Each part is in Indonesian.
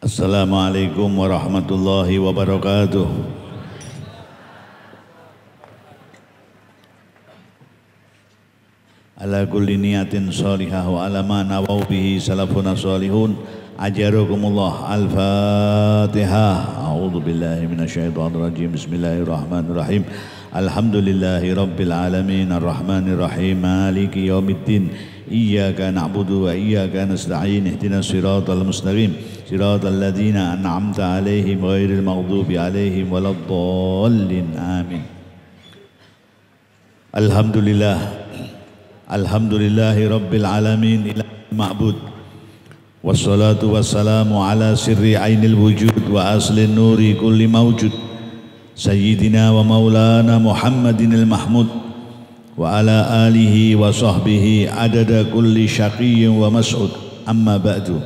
Assalamualaikum warahmatullahi wabarakatuh. Ala kulli niyatin salihah wa ala ma nawaw bihi salafuna salihun. Ajarukumullah. Al-Fatihah. A'udzu billahi minasyaitonir rajim. Bismillahirrahmanirrahim. Alhamdulillahi rabbil alamin arrahmanir rahim maliki yaumiddin. Iyyaka na'budu wa iyyaka nasta'in. Ihdinas siratal mustaqim. Siratal ladzina an'amta 'alaihim ghairil maghdubi 'alaihim waladdallin. Amin. Alhamdulillah. Alhamdulillahi rabbil alamin ilahil ma'bud. Wassalatu wassalamu ala sirri ainil wujud wa aslin nuri kulli mawjud. Sayyidina wa maulana Muhammadinil mahmud. Wa ala alihi wa sahbihi adada kulli syaqiyyin wa mas'ud. Amma ba'du.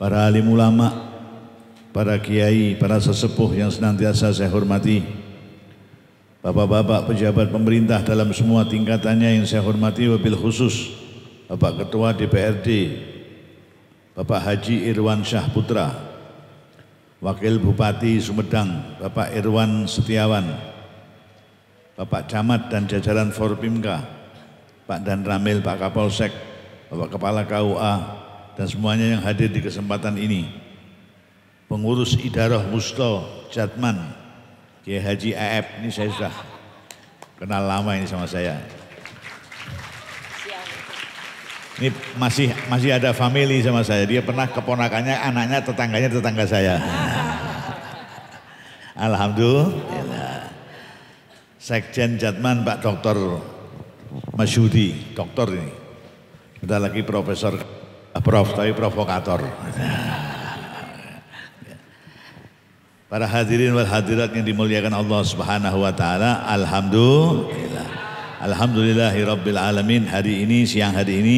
Para alim ulama, para kiai, para sesepuh yang senantiasa saya hormati, bapak-bapak pejabat pemerintah dalam semua tingkatannya yang saya hormati, wabil khusus Bapak Ketua DPRD Bapak Haji Irwan Syah Putra, Wakil Bupati Sumedang Bapak Irwan Setiawan, Bapak Camat dan jajaran Forpimka, Pak Dan Ramil, Pak Kapolsek, Bapak Kepala KUA, dan semuanya yang hadir di kesempatan ini, pengurus Idarah Musto Jatman Kiai Haji AF, ini saya sudah kenal lama ini sama saya. Ini masih ada family sama saya. Dia pernah keponakannya, anaknya, tetangganya tetangga saya. Alhamdulillah. Sekjen Jatman Pak Dr. Masyudi, doktor ini. Kita lagi profesor, prof, tapi provokator. Para hadirin wal hadirat yang dimuliakan Allah Subhanahu wa taala, alhamdulillah. Alhamdulillahi rabbil alamin. Hari ini, siang hari ini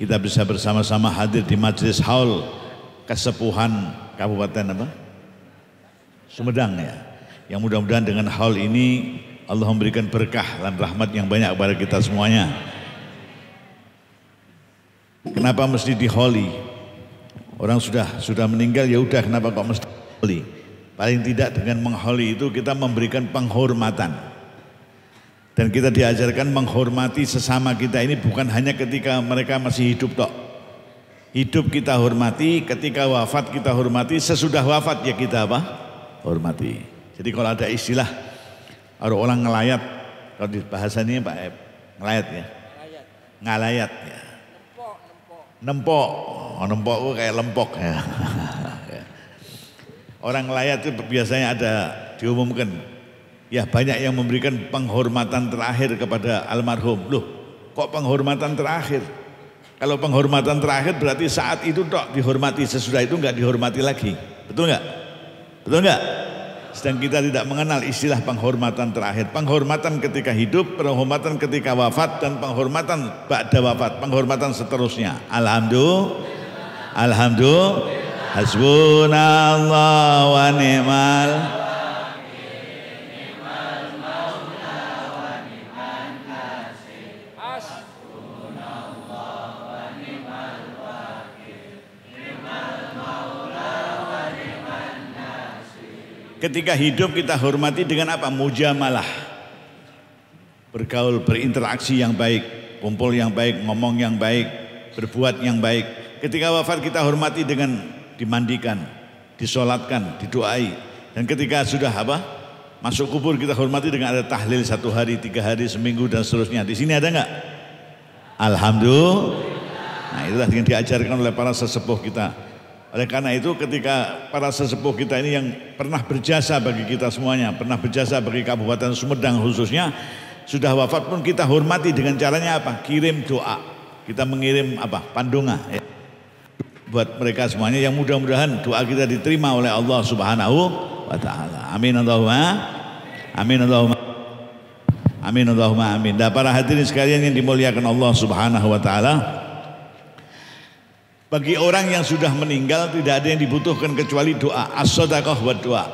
kita bisa bersama-sama hadir di Majelis Haul Kesepuhan Kabupaten apa? Sumedang ya. Yang mudah-mudahan dengan haul ini Allah memberikan berkah dan rahmat yang banyak kepada kita semuanya. Kenapa mesti diholi? Orang sudah meninggal, ya udah, kenapa kok mesti diholi? Paling tidak dengan mengholi itu kita memberikan penghormatan. Dan kita diajarkan menghormati sesama kita ini bukan hanya ketika mereka masih hidup tok. Hidup kita hormati, ketika wafat kita hormati, sesudah wafat ya kita apa? Hormati. Jadi kalau ada istilah orang ngelayat, kalau di bahasa ini Pak Ep, ngelayat ya? Ngalayat ya. Nempok. Oh, nempok itu kayak lempok ya. Orang ngelayat itu biasanya ada diumumkan. Ya banyak yang memberikan penghormatan terakhir kepada almarhum. Loh, kok penghormatan terakhir? Kalau penghormatan terakhir berarti saat itu tok dihormati, sesudah itu enggak dihormati lagi. Betul enggak? Betul enggak? Sedang kita tidak mengenal istilah penghormatan terakhir. Penghormatan ketika hidup, penghormatan ketika wafat, dan penghormatan ba'da wafat, penghormatan seterusnya. Alhamdulillah. Alhamdulillah. Hasbunallah wa ni'mal Ketika hidup kita hormati dengan apa? Mujamalah. Bergaul, berinteraksi yang baik, kumpul yang baik, ngomong yang baik, berbuat yang baik. Ketika wafat kita hormati dengan dimandikan, disolatkan, didoai. Dan ketika sudah apa? Masuk kubur kita hormati dengan ada tahlil 1 hari, 3 hari, seminggu dan seterusnya. Di sini ada enggak? Alhamdulillah. Nah, itulah yang diajarkan oleh para sesepuh kita. Oleh karena itu ketika para sesepuh kita ini yang pernah berjasa bagi kita semuanya, pernah berjasa bagi Kabupaten Sumedang khususnya, sudah wafat pun kita hormati dengan caranya apa? Kirim doa. Kita mengirim apa? Pandunga ya. Buat mereka semuanya yang mudah-mudahan doa kita diterima oleh Allah Subhanahu wa taala. Amin Allahumma. Amin Allahumma. Amin Allahumma amin. Dan para hadirin sekalian yang dimuliakan Allah Subhanahu wa taala, bagi orang yang sudah meninggal tidak ada yang dibutuhkan kecuali doa. As-shadaqah wa doa.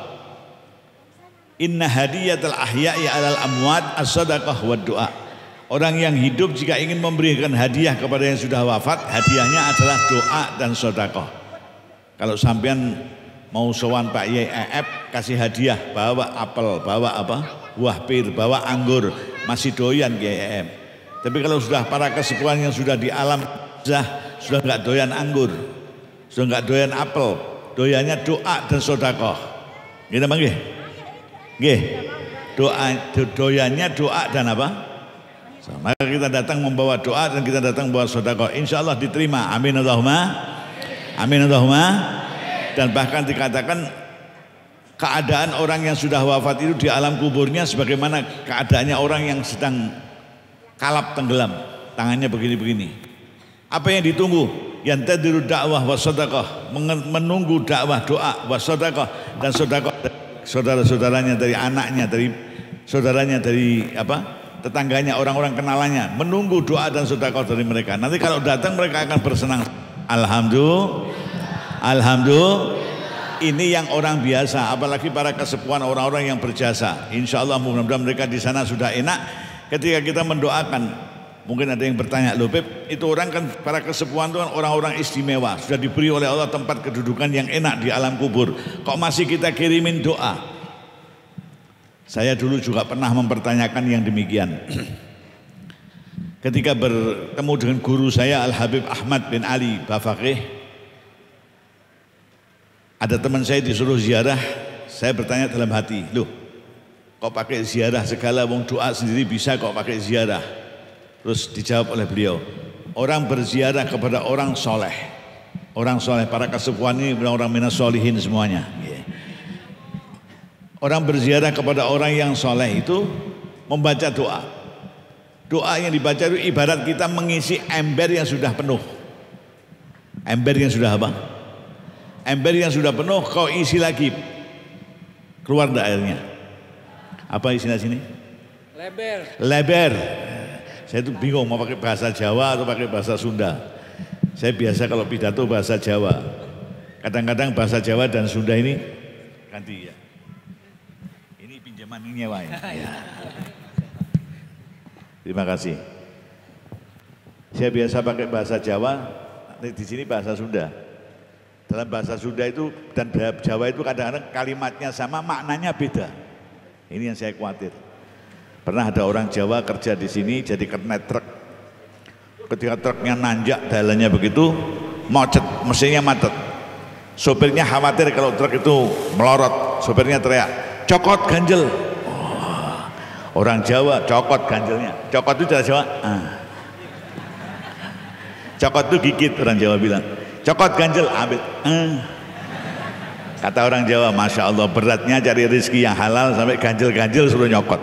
Inna hadiyatal ahya'i alal amwat as-shadaqah wa doa. Orang yang hidup jika ingin memberikan hadiah kepada yang sudah wafat, hadiahnya adalah doa dan sedekah. Kalau sampean mau sowan Pak Yai EF kasih hadiah, bawa apel, bawa apa? Buah pir, bawa anggur, masih doyan Kiai EF. Tapi kalau sudah para kesepuhan yang sudah di alam sudah nggak doyan anggur, sudah nggak doyan apel, doyannya doa dan sedekah. Gitu Bang nggih? Nggih. Doyannya doa dan apa? Maka kita datang membawa doa dan kita datang membawa sedekah. Insya Allah diterima. Amin Allahumma. Amin Allahumma. Dan bahkan dikatakan keadaan orang yang sudah wafat itu di alam kuburnya sebagaimana keadaannya orang yang sedang kalap tenggelam, tangannya begini-begini. Apa yang ditunggu? Yantadiru dakwah wa sedekah, menunggu dakwah, doa wa sedekah dan sedekah saudara-saudaranya, dari anaknya, dari saudaranya, dari apa? Tetangganya, orang-orang kenalannya, menunggu doa dan sedekah dari mereka. Nanti kalau datang mereka akan bersenang. Alhamdulillah. Alhamdulillah. Ini yang orang biasa, apalagi para kesepuhan orang-orang yang berjasa. Insya Allah mudah-mudahan mereka di sana sudah enak. Ketika kita mendoakan, mungkin ada yang bertanya, loh Beb, itu orang kan para kesepuhan itu kan orang-orang istimewa, sudah diberi oleh Allah tempat kedudukan yang enak di alam kubur. Kok masih kita kirimin doa? Saya dulu juga pernah mempertanyakan yang demikian. Ketika bertemu dengan guru saya Al-Habib Ahmad bin Ali Bafaqih, ada teman saya disuruh ziarah. Saya bertanya dalam hati, loh kok pakai ziarah segala, wong doa sendiri bisa kok pakai ziarah? Terus dijawab oleh beliau, orang berziarah kepada orang soleh. Orang soleh, para kesepuhan ini orang minas solihin semuanya. Orang berziarah kepada orang yang soleh itu membaca doa. Doa yang dibaca itu ibarat kita mengisi ember yang sudah penuh. Ember yang sudah apa? Ember yang sudah penuh kau isi lagi, keluar dah airnya. Apa isinya sini? Leber. Leber. Saya itu bingung mau pakai bahasa Jawa atau pakai bahasa Sunda. Saya biasa kalau pidato bahasa Jawa. Kadang-kadang bahasa Jawa dan Sunda ini ganti ya. Nyewa ya. Terima kasih. Saya biasa pakai bahasa Jawa, di sini bahasa Sunda. Dalam bahasa Sunda itu dan Jawa itu kadang-kadang kalimatnya sama, maknanya beda. Ini yang saya khawatir. Pernah ada orang Jawa kerja di sini jadi kernet truk. Ketika truknya nanjak dalannya begitu, macet, mesinnya macet. Sopirnya khawatir kalau truk itu melorot, sopirnya teriak, "Cokot ganjel." Orang Jawa cokot ganjelnya. Cokot itu cara Jawa. Cokot itu gigit, orang Jawa bilang. Cokot ganjel, ambil. Kata orang Jawa, Masya Allah beratnya cari rezeki yang halal sampai ganjel-ganjel suruh nyokot.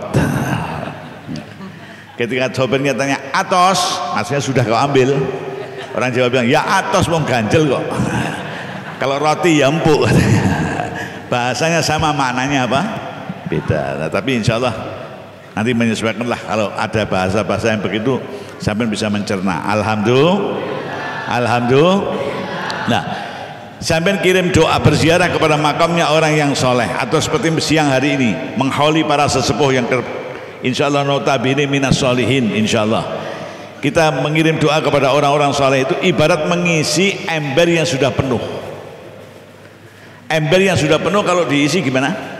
Ketika sopirnya tanya, atos, maksudnya sudah kau ambil. Orang Jawa bilang, ya atos mau ganjel kok. Kalau roti ya empuk. Bahasanya sama, maknanya apa? Beda. Nah, tapi insya Allah nanti menyesuaikanlah, kalau ada bahasa-bahasa yang begitu sampai bisa mencerna. Alhamdulillah. Alhamdulillah. Nah, sampai kirim doa berziarah kepada makamnya orang yang soleh, atau seperti siang hari ini menghauli para sesepuh yang insya Allah notabene minas solihin. Insya Allah kita mengirim doa kepada orang-orang soleh itu ibarat mengisi ember yang sudah penuh. Ember yang sudah penuh kalau diisi gimana?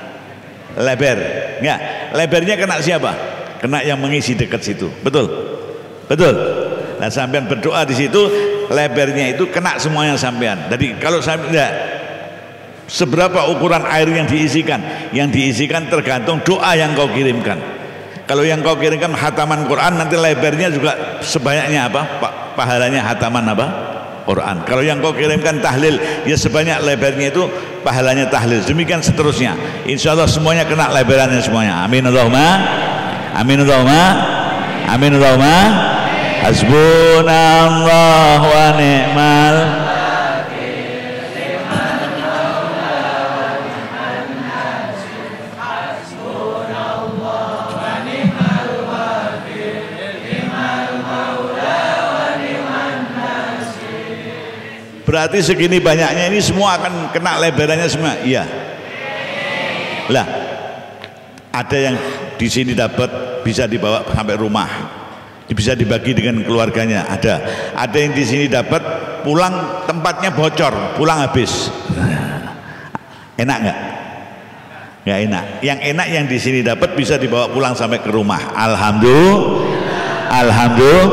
Leber. Enggak, lebernya kena siapa? Kena yang mengisi dekat situ. Betul? Betul. Nah, sampean berdoa di situ, lebernya itu kena semuanya sampean. Jadi kalau sampean seberapa ukuran air yang diisikan? Yang diisikan tergantung doa yang kau kirimkan. Kalau yang kau kirimkan hataman Quran, nanti lebernya juga sebanyaknya apa? Pahalanya hataman apa? Quran. Kalau yang kau kirimkan tahlil, ya sebanyak lebarnya itu pahalanya tahlil. Demikian seterusnya. Insya Allah semuanya kena lebarannya semuanya. Amin Allahumma. Amin Allahumma. Amin Allahumma. Hasbunallah wa ni'mal. Berarti segini banyaknya ini semua akan kena lebarannya semua. Iya. Lah, ada yang di sini dapat bisa dibawa sampai rumah. bisa dibagi dengan keluarganya. Ada yang di sini dapat, pulang tempatnya bocor, pulang habis. Enak nggak? Nggak enak. Yang enak yang di sini dapat bisa dibawa pulang sampai ke rumah. Alhamdulillah.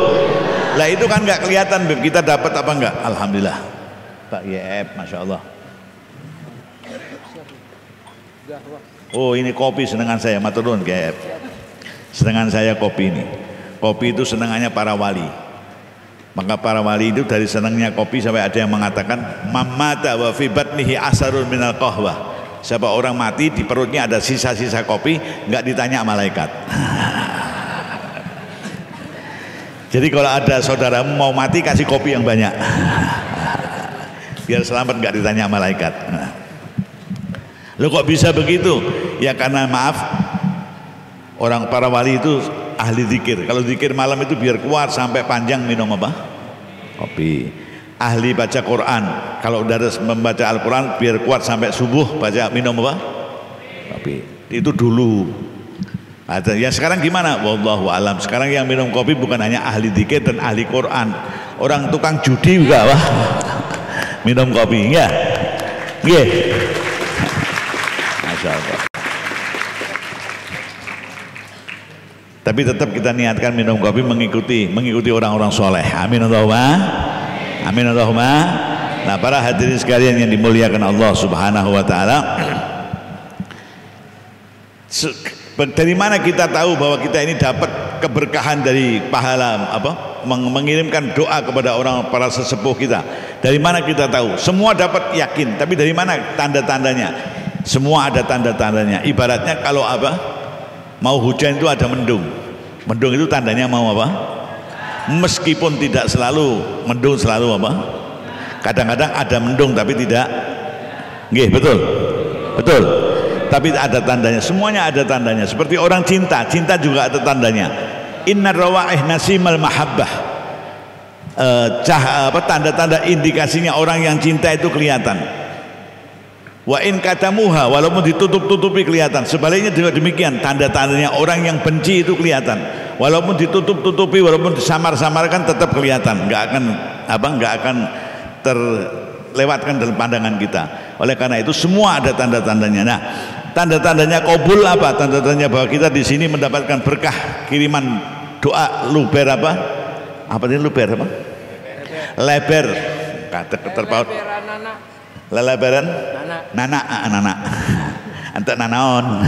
Lah itu kan nggak kelihatan, kita dapat apa enggak? Alhamdulillah. Pak YF, masya Allah. Oh ini kopi senengan saya, matur nuwun YF. Senengan saya kopi ini. Kopi itu senengannya para wali. Maka para wali itu dari senangnya kopi sampai ada yang mengatakan mamata wa fi batnihi asarun minal qahwah. Siapa orang mati di perutnya ada sisa-sisa kopi, nggak ditanya malaikat. Jadi kalau ada saudaramu mau mati, kasih kopi yang banyak, biar selamat, nggak ditanya malaikat. Lo kok bisa begitu? Ya karena maaf, orang para wali itu ahli zikir. Kalau zikir malam itu biar kuat sampai panjang minum apa? Kopi. Ahli baca Quran, kalau udah membaca Al-Quran biar kuat sampai subuh, baca minum apa? Kopi. Itu dulu. Ya sekarang gimana? Wallahu alam. Sekarang yang minum kopi bukan hanya ahli zikir dan ahli Quran, orang tukang judi juga wah minum kopi, ya. Nggih. Masya Allah. Tapi tetap kita niatkan minum kopi mengikuti orang-orang soleh. Amin Allahumma. Amin Allahumma. Nah para hadirin sekalian yang dimuliakan Allah Subhanahu Wa Taala, dari mana kita tahu bahwa kita ini dapat keberkahan dari pahala mengirimkan doa kepada orang para sesepuh kita? Dari mana kita tahu? Semua dapat yakin, tapi dari mana tanda-tandanya? Semua ada tanda-tandanya. Ibaratnya kalau mau hujan itu ada mendung. Mendung itu tandanya mau apa? Meskipun tidak selalu mendung, selalu apa? Kadang-kadang ada mendung tapi tidak. Nggih, betul. Betul. Tapi ada tandanya, semuanya ada tandanya. Seperti orang cinta juga ada tandanya. Inna rawaih nasimal mahabbah. Tanda-tanda indikasinya orang yang cinta itu kelihatan. Wa in katamuha, walaupun ditutup-tutupi kelihatan. Sebaliknya juga demikian, tanda-tandanya orang yang benci itu kelihatan. Walaupun ditutup-tutupi, walaupun disamar-samarkan tetap kelihatan. Nggak akan terlewatkan dalam pandangan kita. Oleh karena itu semua ada tanda-tandanya. Nah, tanda-tandanya qabul apa? Tanda-tandanya bahwa kita di sini mendapatkan berkah kiriman doa luber apa? Apa ini luber apa? Leber. Kata terpaut. Leleberan? Nana. Entek nanaon.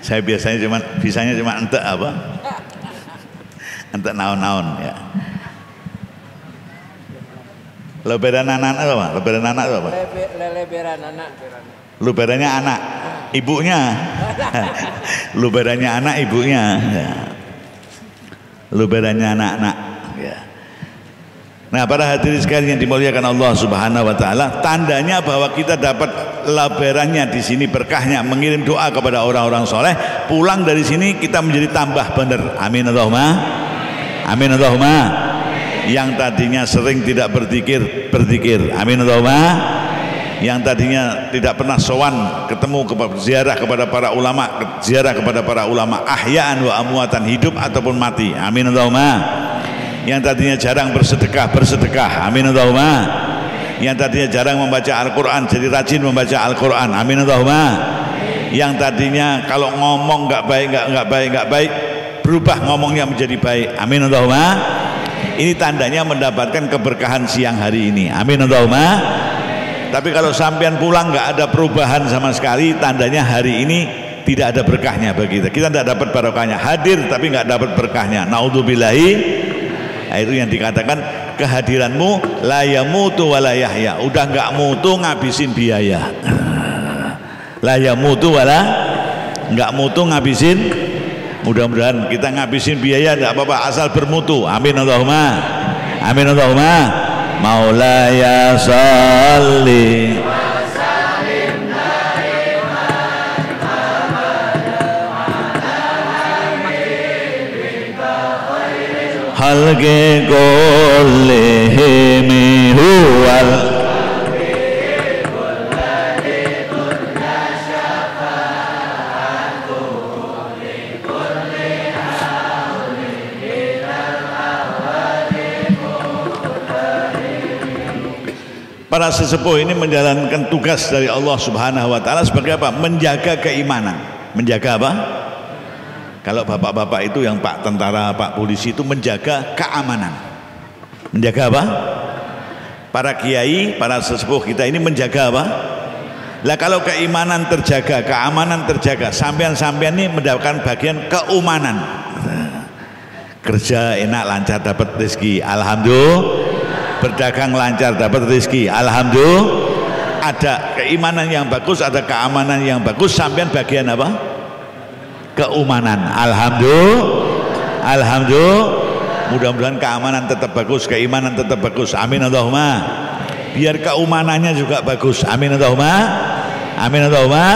Saya bisanya cuma entek apa? Entek naon-naon ya. Lebaran anak apa? Lebaran anak apa? Lebaran anak. Lebarannya anak, ibunya. Lebarannya anak, ibunya. Ya. Lebarannya anak-anak. Ya. Nah, para hadirin sekalian yang dimuliakan Allah Subhanahu Wa Taala, tandanya bahwa kita dapat lebarannya di sini berkahnya, mengirim doa kepada orang-orang soleh. Pulang dari sini kita menjadi tambah benar. Amin Allahumma. Amin Allahumma. Yang tadinya sering tidak berzikir, amin Allahumma. Yang tadinya tidak pernah sowan ketemu ziarah kepada para ulama, ahya'an wa amwatan, hidup ataupun mati, amin Allahumma. Yang tadinya jarang bersedekah, amin Allahumma. Yang tadinya jarang membaca Al-Quran jadi rajin membaca Al-Quran, amin Allahumma. Yang tadinya kalau ngomong nggak baik berubah ngomongnya menjadi baik, amin Allahumma. Ini tandanya mendapatkan keberkahan siang hari ini, amin Allahumma. Tapi kalau sampean pulang nggak ada perubahan sama sekali, tandanya hari ini tidak ada berkahnya bagi kita. Kita tidak dapat barokahnya. Hadir tapi nggak dapat berkahnya. Naudzubillahi. Nah, itu yang dikatakan kehadiranmu la yamutu wa la yahya. Udah nggak mutu ngabisin biaya. La yamutu wa la, nggak mutu ngabisin. Mudah-mudahan kita ngabisin biaya tidak apa-apa asal bermutu, amin Allahumma. Amin Allahumma. Maulaya sholli wa sallim daiman halqi kullihim huwal Para sesepuh ini menjalankan tugas dari Allah Subhanahu wa taala sebagai apa? Menjaga keimanan. Menjaga apa? Kalau bapak-bapak itu yang Pak tentara, Pak polisi itu menjaga keamanan. Menjaga apa? Para kiai, para sesepuh kita ini menjaga apa? Lah kalau keimanan terjaga, keamanan terjaga, sampean-sampean ini mendapatkan bagian keumanan. Kerja enak lancar dapat rezeki, alhamdulillah. Berdagang lancar dapat rezeki, alhamdulillah. Ada keimanan yang bagus, ada keamanan yang bagus, sampean bagian apa? Keumanan, alhamdulillah. Alhamdulillah. Mudah-mudahan keamanan tetap bagus, keimanan tetap bagus, amin Allahumma. Biar keumanannya juga bagus, amin Allahumma. Amin Allahumma.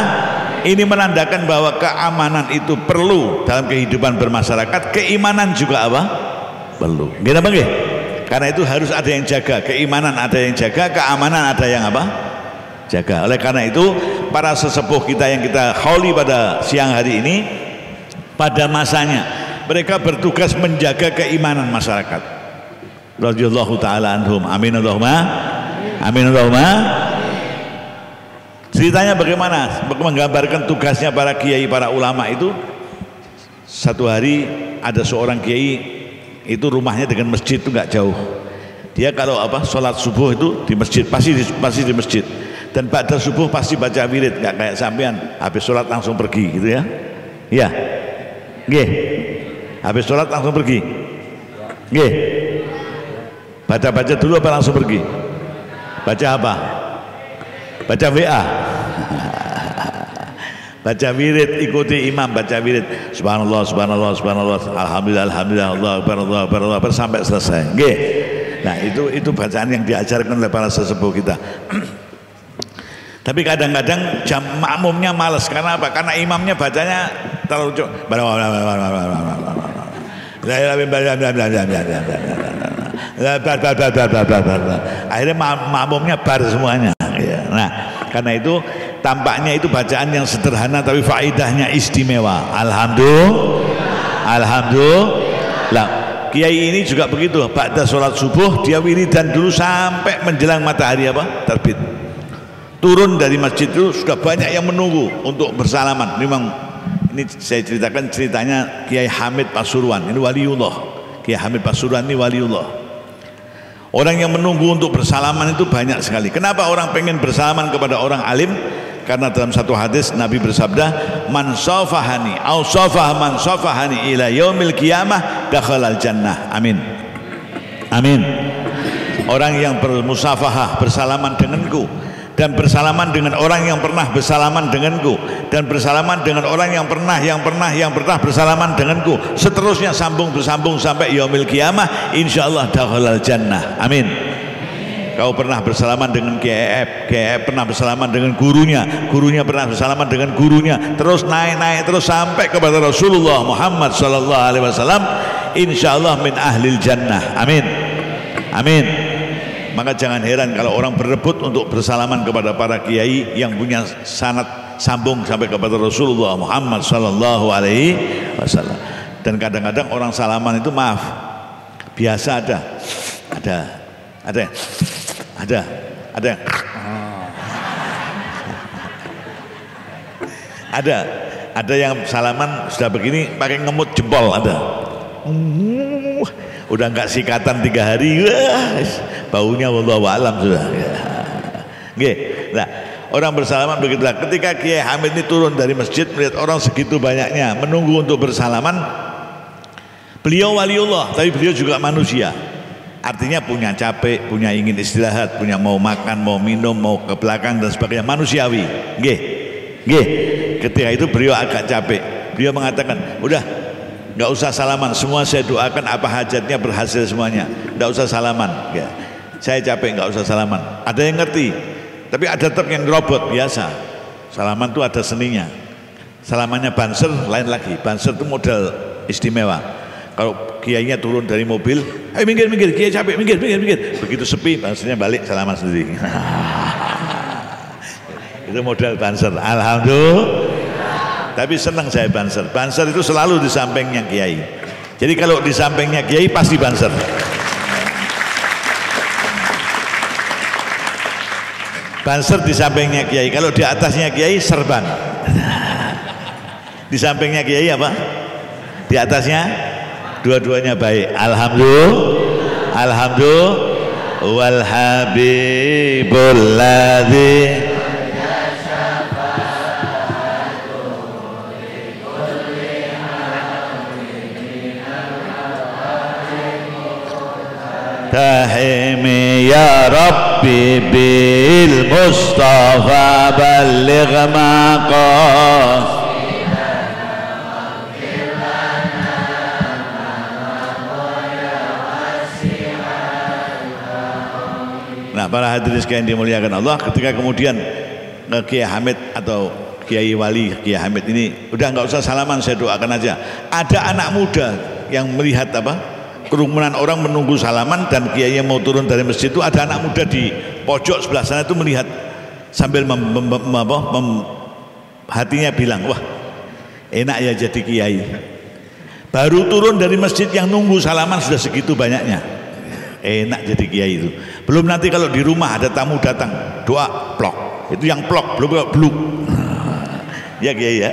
Ini menandakan bahwa keamanan itu perlu dalam kehidupan bermasyarakat, keimanan juga apa? Perlu. Gimana Bang? Karena itu harus ada yang jaga, keimanan ada yang jaga, keamanan ada yang apa? Jaga. Oleh karena itu para sesepuh kita yang kita hauli pada siang hari ini, pada masanya mereka bertugas menjaga keimanan masyarakat. Radhiyallahu taala anhum. Amin Allahumma. Amin Allahumma. Ceritanya bagaimana? Menggambarkan tugasnya para kiai, para ulama itu. Satu hari ada seorang kiai itu rumahnya dengan masjid itu nggak jauh. Dia kalau apa sholat subuh itu di masjid, pasti di masjid. Dan pada subuh pasti baca wirid, nggak kayak sampean habis sholat langsung pergi gitu ya. Iya. Nggih. Habis sholat langsung pergi. Nggih. Baca dulu apa langsung pergi? Baca apa? Baca WA. Baca wirid, ikuti imam baca wirid. Subhanallah, subhanallah, subhanallah, alhamdulillah, alhamdulillah, Allah akbar, Allah akbar, Allah akbar sampai selesai. Nggih. Nah, itu bacaan yang diajarkan oleh para sesepuh kita. Tapi kadang-kadang jam makmumnya malas. Karena apa? Karena imamnya bacanya terlalu akhirnya makmumnya bar semuanya. Nah, karena itu tampaknya itu bacaan yang sederhana tapi faidahnya istimewa. Alhamdulillah. Alhamdulillah. Kiai ini juga begitu. Ba'da sholat subuh dia wiridan dulu sampai menjelang matahari apa? Terbit. Turun dari masjid itu sudah banyak yang menunggu untuk bersalaman. Memang ini saya ceritakan ceritanya Kiai Hamid Pasuruan. Ini waliullah. Kiai Hamid Pasuruan ini waliullah. Orang yang menunggu untuk bersalaman itu banyak sekali. Kenapa orang pengen bersalaman kepada orang alim? Karena dalam satu hadis Nabi bersabda, man safahani au safah man safahani ila yaumil qiyamah dakhalal jannah. Amin. Amin. Orang yang bermusafahah, bersalaman denganku, dan bersalaman dengan orang yang pernah bersalaman denganku, dan bersalaman dengan orang yang pernah bersalaman denganku, seterusnya sambung bersambung sampai yaumil qiyamah, insyaallah dakhalal jannah. Amin. Kau pernah bersalaman dengan KF pernah bersalaman dengan gurunya pernah bersalaman dengan gurunya, terus naik terus sampai kepada Rasulullah Muhammad sallallahu alaihi wasallam, insyaallah min ahlil jannah. Amin. Amin. Maka jangan heran kalau orang berebut untuk bersalaman kepada para kiai yang punya sanad sambung sampai kepada Rasulullah Muhammad sallallahu alaihi wasallam. Dan kadang-kadang orang salaman itu maaf biasa ada yang salaman sudah begini pakai ngemut jempol, ada udah nggak sikatan 3 hari, baunya wallahu alam sudah. Nggih. Nah, orang bersalaman begitulah. Ketika Kiai Hamid ini turun dari masjid melihat orang segitu banyaknya menunggu untuk bersalaman, beliau waliullah tapi beliau juga manusia. Artinya punya capek, punya ingin istirahat, punya mau makan, mau minum, mau ke belakang dan sebagainya, manusiawi. Nggih. Nggih. Ketika itu beliau agak capek. Beliau mengatakan, "Udah, enggak usah salaman, semua saya doakan apa hajatnya berhasil semuanya. Enggak usah salaman." Ya. Saya capek, enggak usah salaman. Ada yang ngerti. Tapi ada tetap yang robot biasa. Salaman itu ada seninya. Salamannya banser lain lagi. Banser itu model istimewa. Kalau kiainya turun dari mobil, ayo minggir, kiai capek, minggir. Begitu sepi, bansernya balik salaman sendiri. Itu model banser. Alhamdulillah. Tapi senang saya banser. Banser itu selalu di sampingnya kiai. Jadi kalau di sampingnya kiai pasti banser. Banser di sampingnya kiai, kalau di atasnya kiai serban. Di sampingnya kiai apa? Di atasnya dua-duanya baik. Alhamdulillah, alhamdulillah, wal habibul ladzi tahimi ya rabbi bil mustafa balligh maqas. Nah, para hadirin sekalian dimuliakan Allah, ketika kemudian Kiai Hamid atau Kiai Wali Kiai Hamid ini udah nggak usah salaman, saya doakan aja. Ada anak muda yang melihat apa? Kerumunan orang menunggu salaman dan kiai yang mau turun dari masjid itu, ada anak muda di pojok sebelah sana itu melihat sambil hatinya bilang, wah enak ya jadi kiai. Baru turun dari masjid yang nunggu salaman sudah segitu banyaknya. Enak jadi kiai itu. Belum nanti kalau di rumah ada tamu datang, doa plok. Itu yang plok, belum bluk. Ya kiai ya.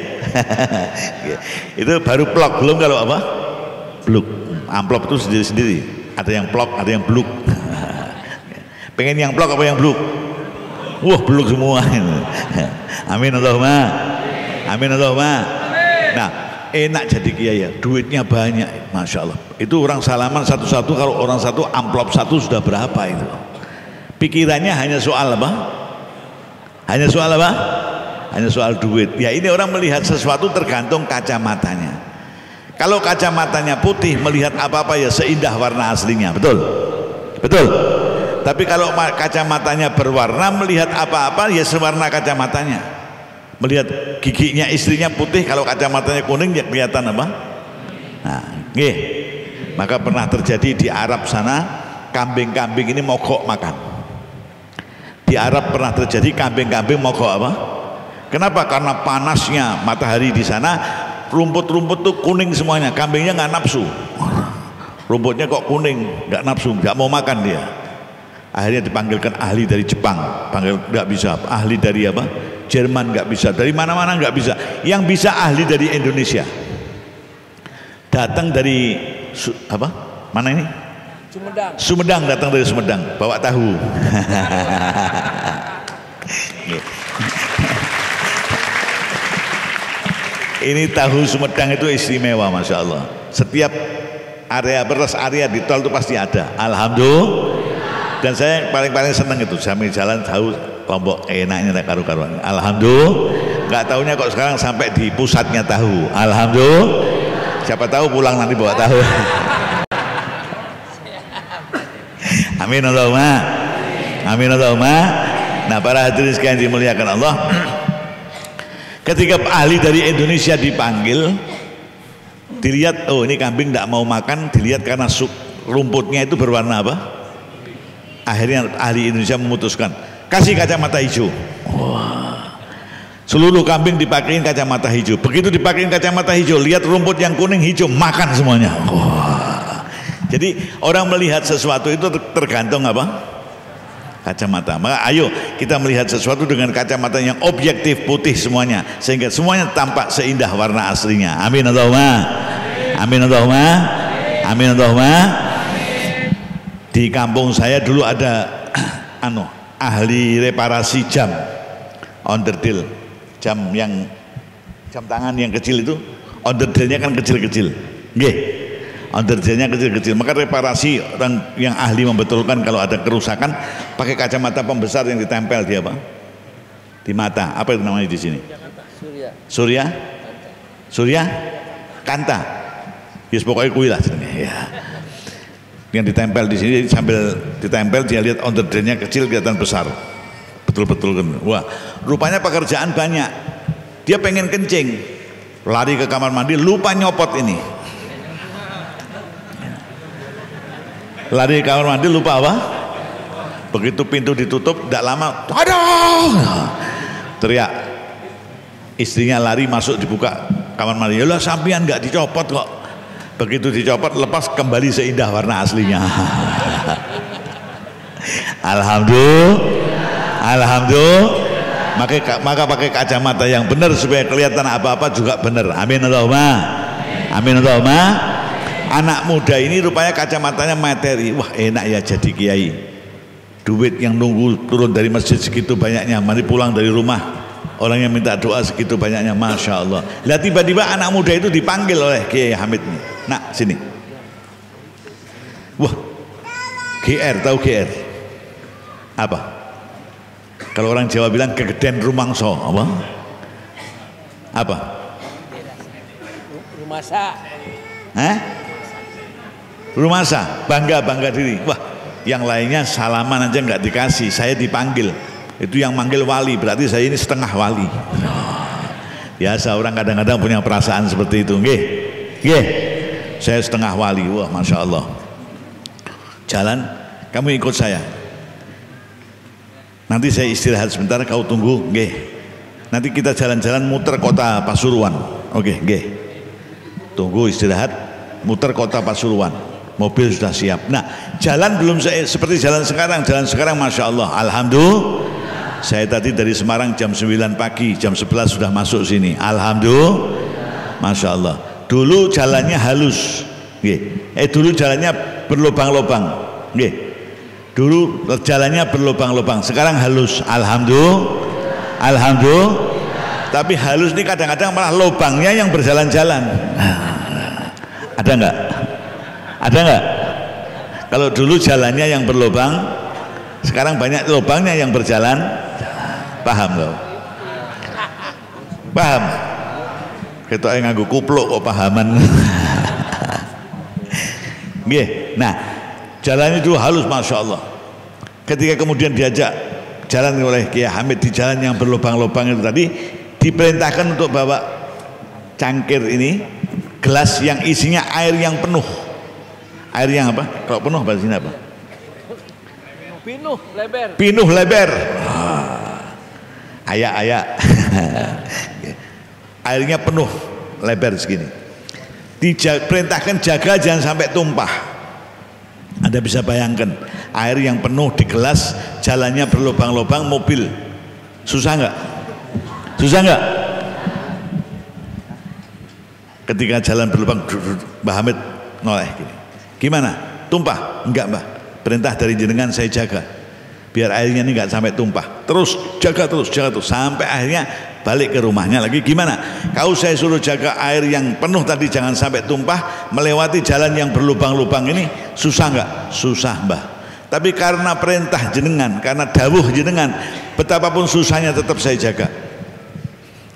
Itu baru plok, belum kalau apa? Bluk. Amplop itu sendiri-sendiri. Ada yang plok, ada yang bluk. Pengen yang plok apa yang bluk? Wah, bluk semua. Amin Allahumma. Amin Allahumma. Nah, enak jadi kiai ya, duitnya banyak, masya Allah. Itu orang salaman satu-satu, kalau orang satu amplop satu sudah berapa itu? Pikirannya hanya soal apa? Hanya soal apa? Hanya soal duit. Ya ini orang melihat sesuatu tergantung kacamatanya. Kalau kacamatanya putih, melihat apa-apa ya seindah warna aslinya, betul? Betul. Tapi kalau kacamatanya berwarna, melihat apa-apa ya sewarna kacamatanya. Melihat giginya istrinya putih, kalau kacamatanya kuning ya kelihatan apa? Nah, nggih. Maka pernah terjadi di Arab sana, kambing-kambing ini mogok makan. Di Arab pernah terjadi kambing-kambing mogok apa? Kenapa? Karena panasnya matahari di sana, rumput-rumput tuh kuning semuanya, kambingnya nggak nafsu. Rumputnya kok kuning, nggak nafsu, nggak mau makan dia. Akhirnya dipanggilkan ahli dari Jepang, panggil nggak bisa. Ahli dari apa? Jerman nggak bisa, dari mana-mana nggak bisa. Yang bisa ahli dari Indonesia. Datang dari apa? Mana ini? Sumedang. Sumedang, datang dari Sumedang, bawa tahu. Ini tahu Sumedang itu istimewa, masya Allah. Setiap area beras area di tol itu pasti ada. Alhamdulillah. Dan saya paling seneng itu sambil jalan tahu Lombok, enaknya tak karu-karuan. Alhamdulillah. Nggak tahunya kok sekarang sampai di pusatnya tahu. Alhamdulillah. Siapa tahu pulang nanti bawa tahu. Amin Allahumma. Amin Allahumma. Nah, para hadirin sekalian dimuliakan Allah. Ketika ahli dari Indonesia dipanggil, dilihat, oh ini kambing tidak mau makan, dilihat karena rumputnya itu berwarna apa? Akhirnya ahli Indonesia memutuskan, kasih kacamata hijau. Wah. Seluruh kambing dipakein kacamata hijau. Begitu dipakein kacamata hijau, lihat rumput yang kuning hijau, makan semuanya. Wah. Jadi orang melihat sesuatu itu tergantung apa? Kacamata. Maka ayo kita melihat sesuatu dengan kacamata yang objektif, putih semuanya, sehingga semuanya tampak seindah warna aslinya. Amin Allahumma. Amin Allahumma. Amin Allahumma. Di kampung saya dulu ada ahli reparasi jam, onderdil, jam tangan yang kecil itu, onderdilnya kan kecil-kecil. Nggih. Onderdilnya kecil-kecil, maka reparasi orang yang ahli membetulkan kalau ada kerusakan pakai kacamata pembesar yang ditempel di apa? Di mata. Apa itu namanya di sini? Surya. Surya Kanta. Yes, pokoknya kuwi lah ya. Yang ditempel di sini, sambil ditempel dia lihat onderdilnya kecil kelihatan besar. Betul-betul kan. Wah, rupanya pekerjaan banyak. Dia pengen kencing, lari ke kamar mandi, lupa nyopot ini. Lari ke kamar mandi lupa apa? Begitu pintu ditutup, tidak lama, aduh, teriak. Istrinya lari masuk, dibuka kamar mandi. Yalah sampean nggak dicopot kok. Begitu dicopot, lepas kembali seindah warna aslinya. Alhamdulillah. Alhamdulillah. Maka pakai kacamata yang benar supaya kelihatan apa-apa juga benar. Amin Allahumma. Amin Allahumma. Anak muda ini rupanya kacamatanya materi. Wah enak ya jadi kiai. Duit yang nunggu turun dari masjid segitu banyaknya, mari pulang dari rumah orang yang minta doa segitu banyaknya, masya Allah. Lihat tiba-tiba anak muda itu dipanggil oleh Kiai Hamid nih. Nak sini. Wah, GR, tahu GR? Apa? Kalau orang Jawa bilang kegedean rumangso, apa? Apa? Rumasa. Rumasa, bangga diri. Wah, yang lainnya salaman aja nggak dikasih, saya dipanggil. Itu yang manggil wali, berarti saya ini setengah wali. Biasa orang kadang-kadang punya perasaan seperti itu. Nggih, saya setengah wali. Wah, masya Allah. Jalan, kamu ikut saya. Nanti saya istirahat sebentar, kau tunggu. Nggih. Nanti kita jalan-jalan muter kota Pasuruan. Oke, nggih. Tunggu istirahat, muter kota Pasuruan. Mobil sudah siap. Nah, jalan belum seperti jalan sekarang. Jalan sekarang masya Allah. Alhamdulillah. Saya tadi dari Semarang jam 9 pagi, jam 11 sudah masuk sini. Alhamdulillah. Masya Allah. Dulu jalannya halus. Dulu jalannya berlubang-lubang. Dulu jalannya berlubang-lubang. Sekarang halus. Alhamdulillah. Alhamdulillah. Tapi halus ini kadang-kadang malah lubangnya yang berjalan-jalan. Ada enggak? Ada enggak? Kalau dulu jalannya yang berlubang, sekarang banyak lubangnya yang berjalan. Paham loh? Paham? Kita yang nganggo kupluk kok pahaman. Nah, jalannya itu halus masya Allah. Ketika kemudian diajak jalan oleh Kiai Hamid di jalan yang berlubang-lubang itu tadi, diperintahkan untuk bawa cangkir ini, gelas yang isinya air yang penuh. Air yang apa? Kalau penuh bahasa sini apa? Pinuh lebar. Pinuh lebar. Ayak. Airnya penuh lebar segini. Diperintahkan jaga jangan sampai tumpah. Anda bisa bayangkan air yang penuh di gelas, jalannya berlubang-lubang, mobil. Susah nggak? Susah nggak? Ketika jalan berlubang, Mbah Hamid noleh gini. Gimana? Tumpah? Enggak Mbah, perintah dari jenengan saya jaga biar airnya ini enggak sampai tumpah. Terus jaga terus sampai akhirnya balik ke rumahnya lagi. Gimana? Kau saya suruh jaga air yang penuh tadi jangan sampai tumpah, melewati jalan yang berlubang-lubang ini susah enggak? Susah Mbah, tapi karena perintah jenengan, karena dawuh jenengan, betapapun susahnya tetap saya jaga.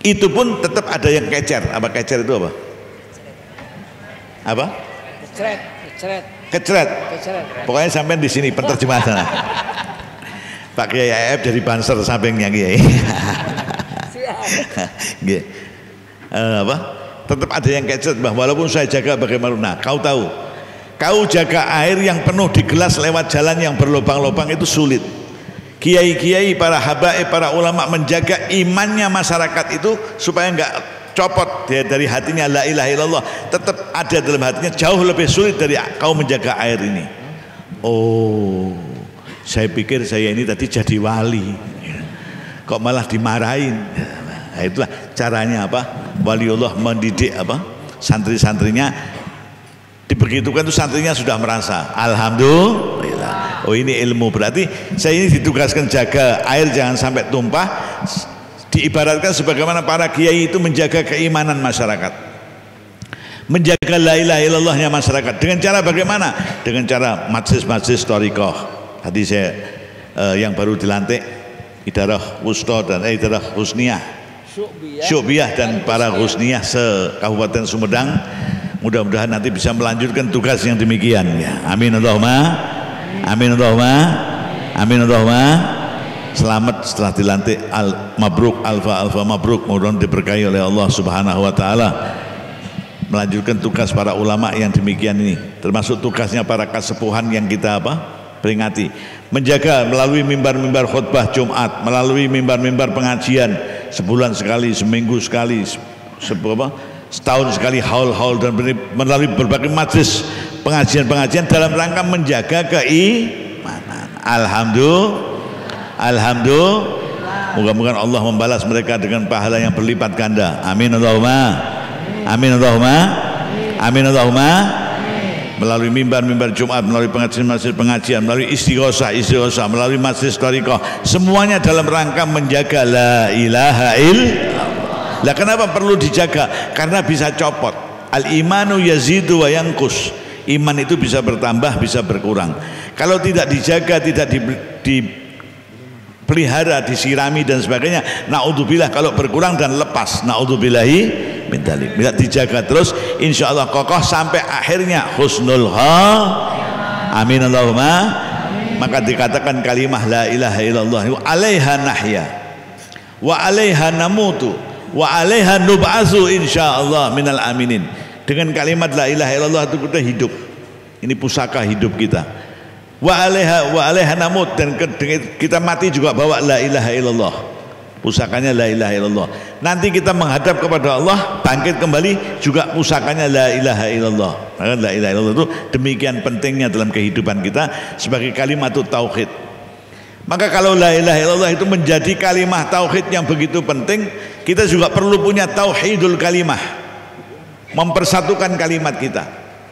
Itu pun tetap ada yang kecer. Apa kecer itu apa? Apa? Keceret. Pokoknya sampai di sini penerjemah sana. Pak Kiai AF dari Banser sampingnya Kiai. Apa? Tetap ada yang keceret, walaupun saya jaga bagaimana. Nah, kau tahu, kau jaga air yang penuh di gelas lewat jalan yang berlubang-lubang itu sulit. Kiai-kiai, para habaib, para ulama menjaga imannya masyarakat itu supaya enggak copot dari hatinya la ilaha illallah, tetap ada dalam hatinya, jauh lebih sulit dari kau menjaga air ini. Oh, saya pikir saya ini tadi jadi wali, kok malah dimarahin. Nah, itulah caranya apa? Waliullah mendidik apa? Santri-santrinya, dibegitukan itu santrinya sudah merasa alhamdulillah. Oh ini ilmu, berarti saya ini ditugaskan jaga air jangan sampai tumpah. Diibaratkan sebagaimana para kiai itu menjaga keimanan masyarakat, menjaga la ilaha illallahnya masyarakat. Dengan cara bagaimana? Dengan cara majlis-majlis thariqah. Tadi saya yang baru dilantik idarah wusta dan idarah husniyah, syu'biyah dan para husniyah se-Kabupaten Sumedang. Mudah-mudahan nanti bisa melanjutkan tugas yang demikian ya. Amin Allahumma. Amin Allahumma. Amin Allahumma. Selamat setelah dilantik, mabruk, alfa mabruk, mudah-mudahan diberkahi oleh Allah Subhanahu wa taala, melanjutkan tugas para ulama yang demikian ini, termasuk tugasnya para kasepuhan yang kita peringati, menjaga melalui mimbar-mimbar khutbah Jumat, melalui mimbar-mimbar pengajian sebulan sekali, seminggu sekali, setahun sekali, haul-haul, dan melalui berbagai majlis pengajian-pengajian dalam rangka menjaga keimanan. Alhamdulillah. Alhamdulillah. Moga-moga Allah membalas mereka dengan pahala yang berlipat ganda. Amin Allahumma. Amin Allahumma. Amin Allahumma. Melalui mimbar-mimbar Jumat, melalui pengajian, melalui istighosah, melalui majelis thariqah, semuanya dalam rangka menjaga la ilaha illallah. Lah kenapa perlu dijaga? Karena bisa copot. Al imanu yazidu wa yanqus. Iman itu bisa bertambah, bisa berkurang. Kalau tidak dijaga, tidak dipelihara, disirami dan sebagainya, naudzubillah kalau berkurang dan lepas, naudzubillahi min dzalik. Bila dijaga terus, insya Allah kokoh sampai akhirnya husnul khatimah. Amin Allahumma. Maka dikatakan kalimah la ilaha illallah alaiha nahya wa alaiha namutu wa alaiha nub'atsu insyaallah minal aminin. Dengan kalimat la ilaha illallah itu kita hidup. Ini pusaka hidup kita. Wa alaiha namut, dan kita mati juga bawa la ilaha illallah. Pusakanya la ilaha illallah. Nanti kita menghadap kepada Allah, bangkit kembali juga pusakanya la ilaha illallah. Maka la ilaha illallah itu demikian pentingnya dalam kehidupan kita sebagai kalimat tauhid. Maka kalau la ilaha illallah itu menjadi kalimat tauhid yang begitu penting, kita juga perlu punya tauhidul kalimah, mempersatukan kalimat kita.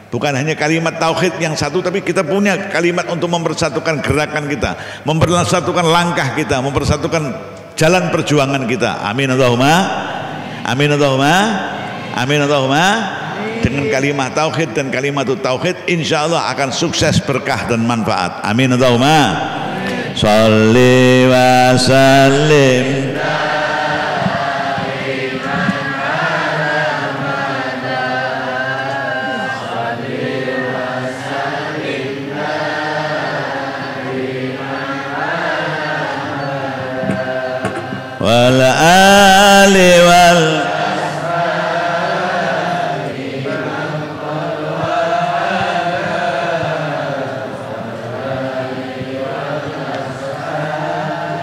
Bukan hanya kalimat tauhid yang satu, tapi kita punya kalimat untuk mempersatukan gerakan kita, mempersatukan langkah kita, mempersatukan jalan perjuangan kita. Amin Allahumma. Amin Allahumma. Amin Allahumma. Dengan kalimat tauhid dan kalimat tauhid, insya Allah akan sukses, berkah dan manfaat. Amin Allahumma. Sholli wa sallim. Wal ali wal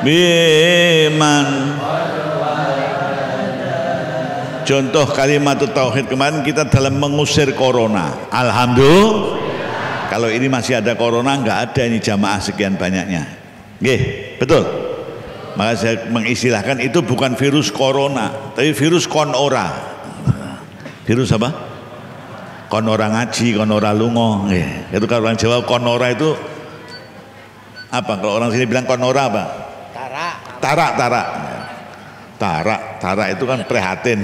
biman. Contoh kalimat tauhid kemarin kita dalam mengusir corona. Alhamdulillah. Kalau ini masih ada corona, nggak ada ini jamaah sekian banyaknya. Nggih, betul. Maka saya mengistilahkan itu bukan virus corona, tapi virus konora. Virus apa? Konora ngaji, konora lungo. Itu kalau orang Jawa konora itu apa? Kalau orang sini bilang konora apa? Tarak itu kan prihatin.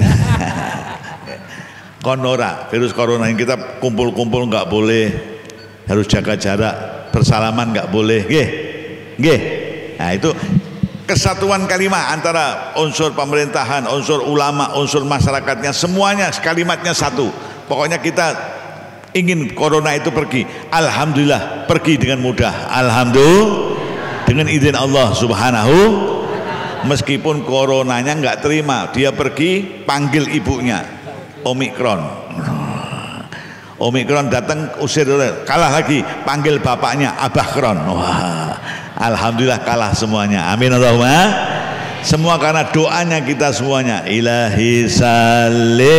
Konora, virus corona yang kita kumpul-kumpul nggak boleh, harus jaga jarak, bersalaman nggak boleh. Nggih. Nah itu kesatuan kalimat antara unsur pemerintahan, unsur ulama, unsur masyarakatnya, semuanya kalimatnya satu. Pokoknya kita ingin corona itu pergi. Alhamdulillah pergi dengan mudah. Alhamdulillah dengan izin Allah Subhanahu. Meskipun coronanya nggak terima, dia pergi panggil ibunya Omikron. Omikron datang usir, kalah lagi, panggil bapaknya Abahkron. Wah, alhamdulillah kalah semuanya. Amin Allahumma. Semua karena doanya kita semuanya. Ilahi salimil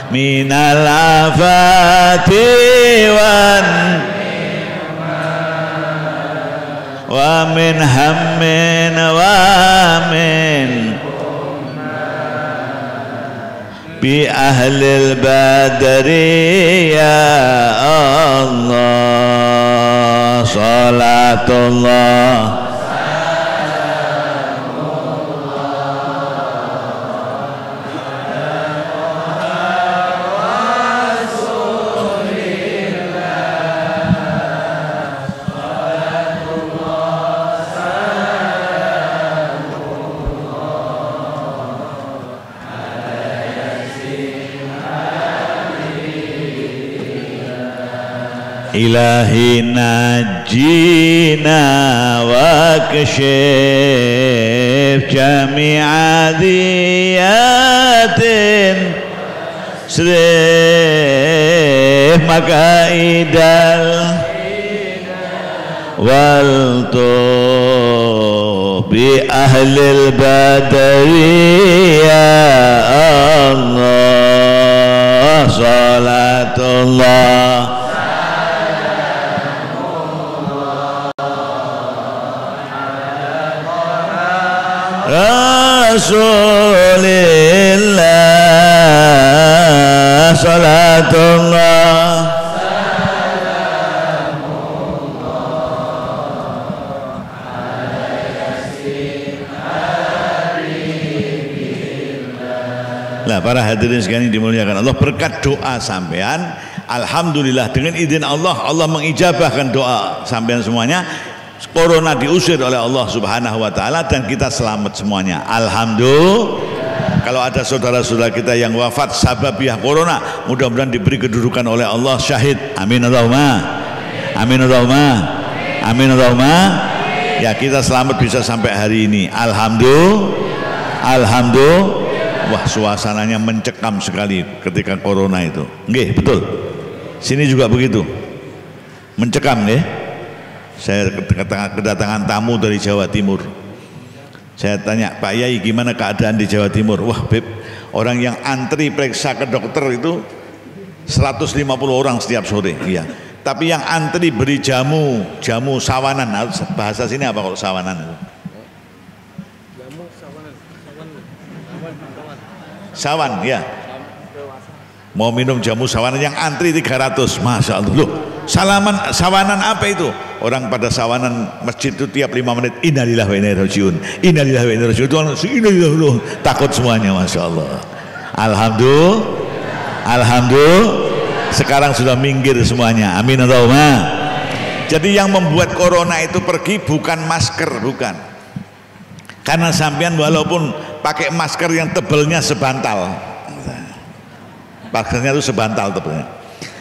minal afati wa min hammin wa min bi ahlil badri ya Allah salatullah Ilahi najina wa kashif jami'a diyatin srif makaidal wal bi ahlil badri ya Allah salatullah Rasulillah salatullah Nah, para hadirin sekalian dimuliakan Allah, berkat doa sampean, alhamdulillah dengan izin Allah, Allah mengijabahkan doa sampean semuanya. Corona diusir oleh Allah Subhanahu wa taala dan kita selamat semuanya. Alhamdulillah. Kalau ada saudara-saudara kita yang wafat sababiah corona, mudah-mudahan diberi kedudukan oleh Allah syahid. Amin Allahumma. Amin Allahumma. Amin Allahumma. Ya, kita selamat bisa sampai hari ini. Alhamdulillah. Alhamdulillah. Wah, suasananya mencekam sekali ketika corona itu. Nggih, betul. Sini juga begitu. Mencekam nggih. Saya kedatangan tamu dari Jawa Timur. Saya tanya, Pak Yai gimana keadaan di Jawa Timur? Wah, Beb, orang yang antri periksa ke dokter itu 150 orang setiap sore. Iya. Tapi yang antri beri jamu sawanan. Bahasa sini apa kalau sawanan itu? Sawan, ya. Mau minum jamu sawanan yang antri 300, masya Allah. Loh, sawanan apa itu? Orang pada sawanan masjid itu tiap 5 menit innalillahi wa inna ilaihi rajiun. Innalillahi wa inna ilaihi rajiun. Takut semuanya, masya Allah. Alhamdulillah. Alhamdulillah. Sekarang sudah minggir semuanya. Amin Allahumma. Jadi yang membuat corona itu pergi bukan masker, bukan. Karena sampean walaupun pakai masker yang tebelnya sebantal, maskernya itu sebantal tebelnya,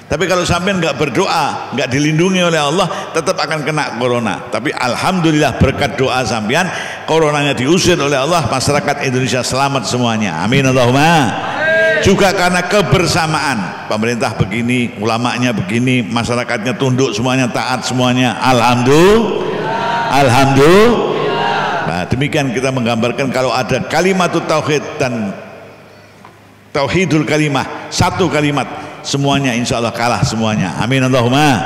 tapi kalau sampean nggak berdoa, nggak dilindungi oleh Allah, tetap akan kena corona. Tapi alhamdulillah berkat doa sampean, coronanya diusir oleh Allah, masyarakat Indonesia selamat semuanya. Amin Allahumma. Juga karena kebersamaan, pemerintah begini, ulamanya begini, masyarakatnya tunduk semuanya, taat semuanya. Alhamdulillah. Alhamdulillah. Nah, demikian kita menggambarkan kalau ada kalimatut tauhid dan tauhidul kalimah, satu kalimat, semuanya insya Allah kalah semuanya. Amin Allahumma.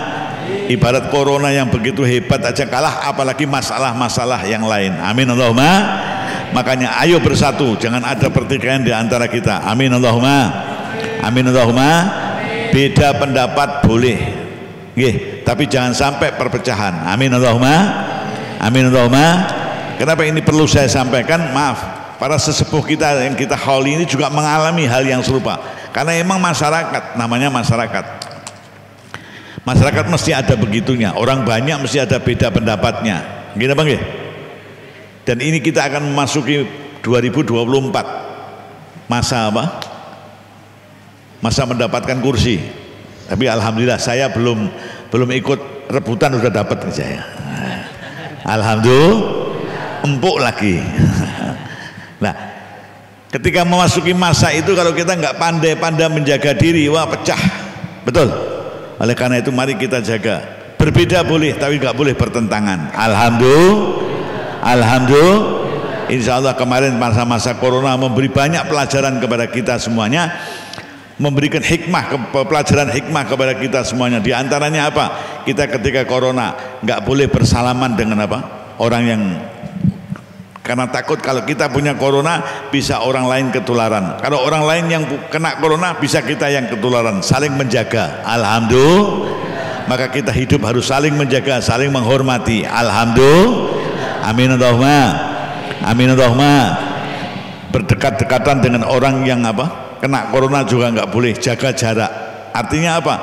Ibarat corona yang begitu hebat aja kalah, apalagi masalah-masalah yang lain. Amin Allahumma. Makanya ayo bersatu, jangan ada pertikaian di antara kita. Amin Allahumma. Amin Allahumma. Beda pendapat boleh, tapi jangan sampai perpecahan. Amin Allahumma. Amin Allahumma. Kenapa ini perlu saya sampaikan? Maaf, para sesepuh kita yang kita hauli ini juga mengalami hal yang serupa. Karena emang masyarakat, namanya masyarakat. Masyarakat mesti ada begitunya. Orang banyak mesti ada beda pendapatnya. Gini Bang ya? Dan ini kita akan memasuki 2024. Masa apa? Masa mendapatkan kursi. Tapi alhamdulillah saya belum ikut rebutan, udah dapat saya. Alhamdulillah. Empuk lagi. Nah, ketika memasuki masa itu kalau kita nggak pandai-pandai menjaga diri, wah pecah. Betul. Oleh karena itu mari kita jaga. Berbeda boleh, tapi nggak boleh bertentangan. Alhamdulillah. Alhamdulillah. Insya Allah kemarin masa-masa corona memberi banyak pelajaran kepada kita semuanya, memberikan pelajaran hikmah kepada kita semuanya. Di antaranya apa? Kita ketika corona nggak boleh bersalaman dengan apa? Orang yang, karena takut kalau kita punya corona bisa orang lain ketularan. Kalau orang lain yang kena corona bisa kita yang ketularan. Saling menjaga. Alhamdulillah. Maka kita hidup harus saling menjaga, saling menghormati. Alhamdulillah. Amin Allahumma. Amin Allahumma. Berdekat-dekatan dengan orang yang apa? Kena corona juga nggak boleh. Jaga jarak. Artinya apa?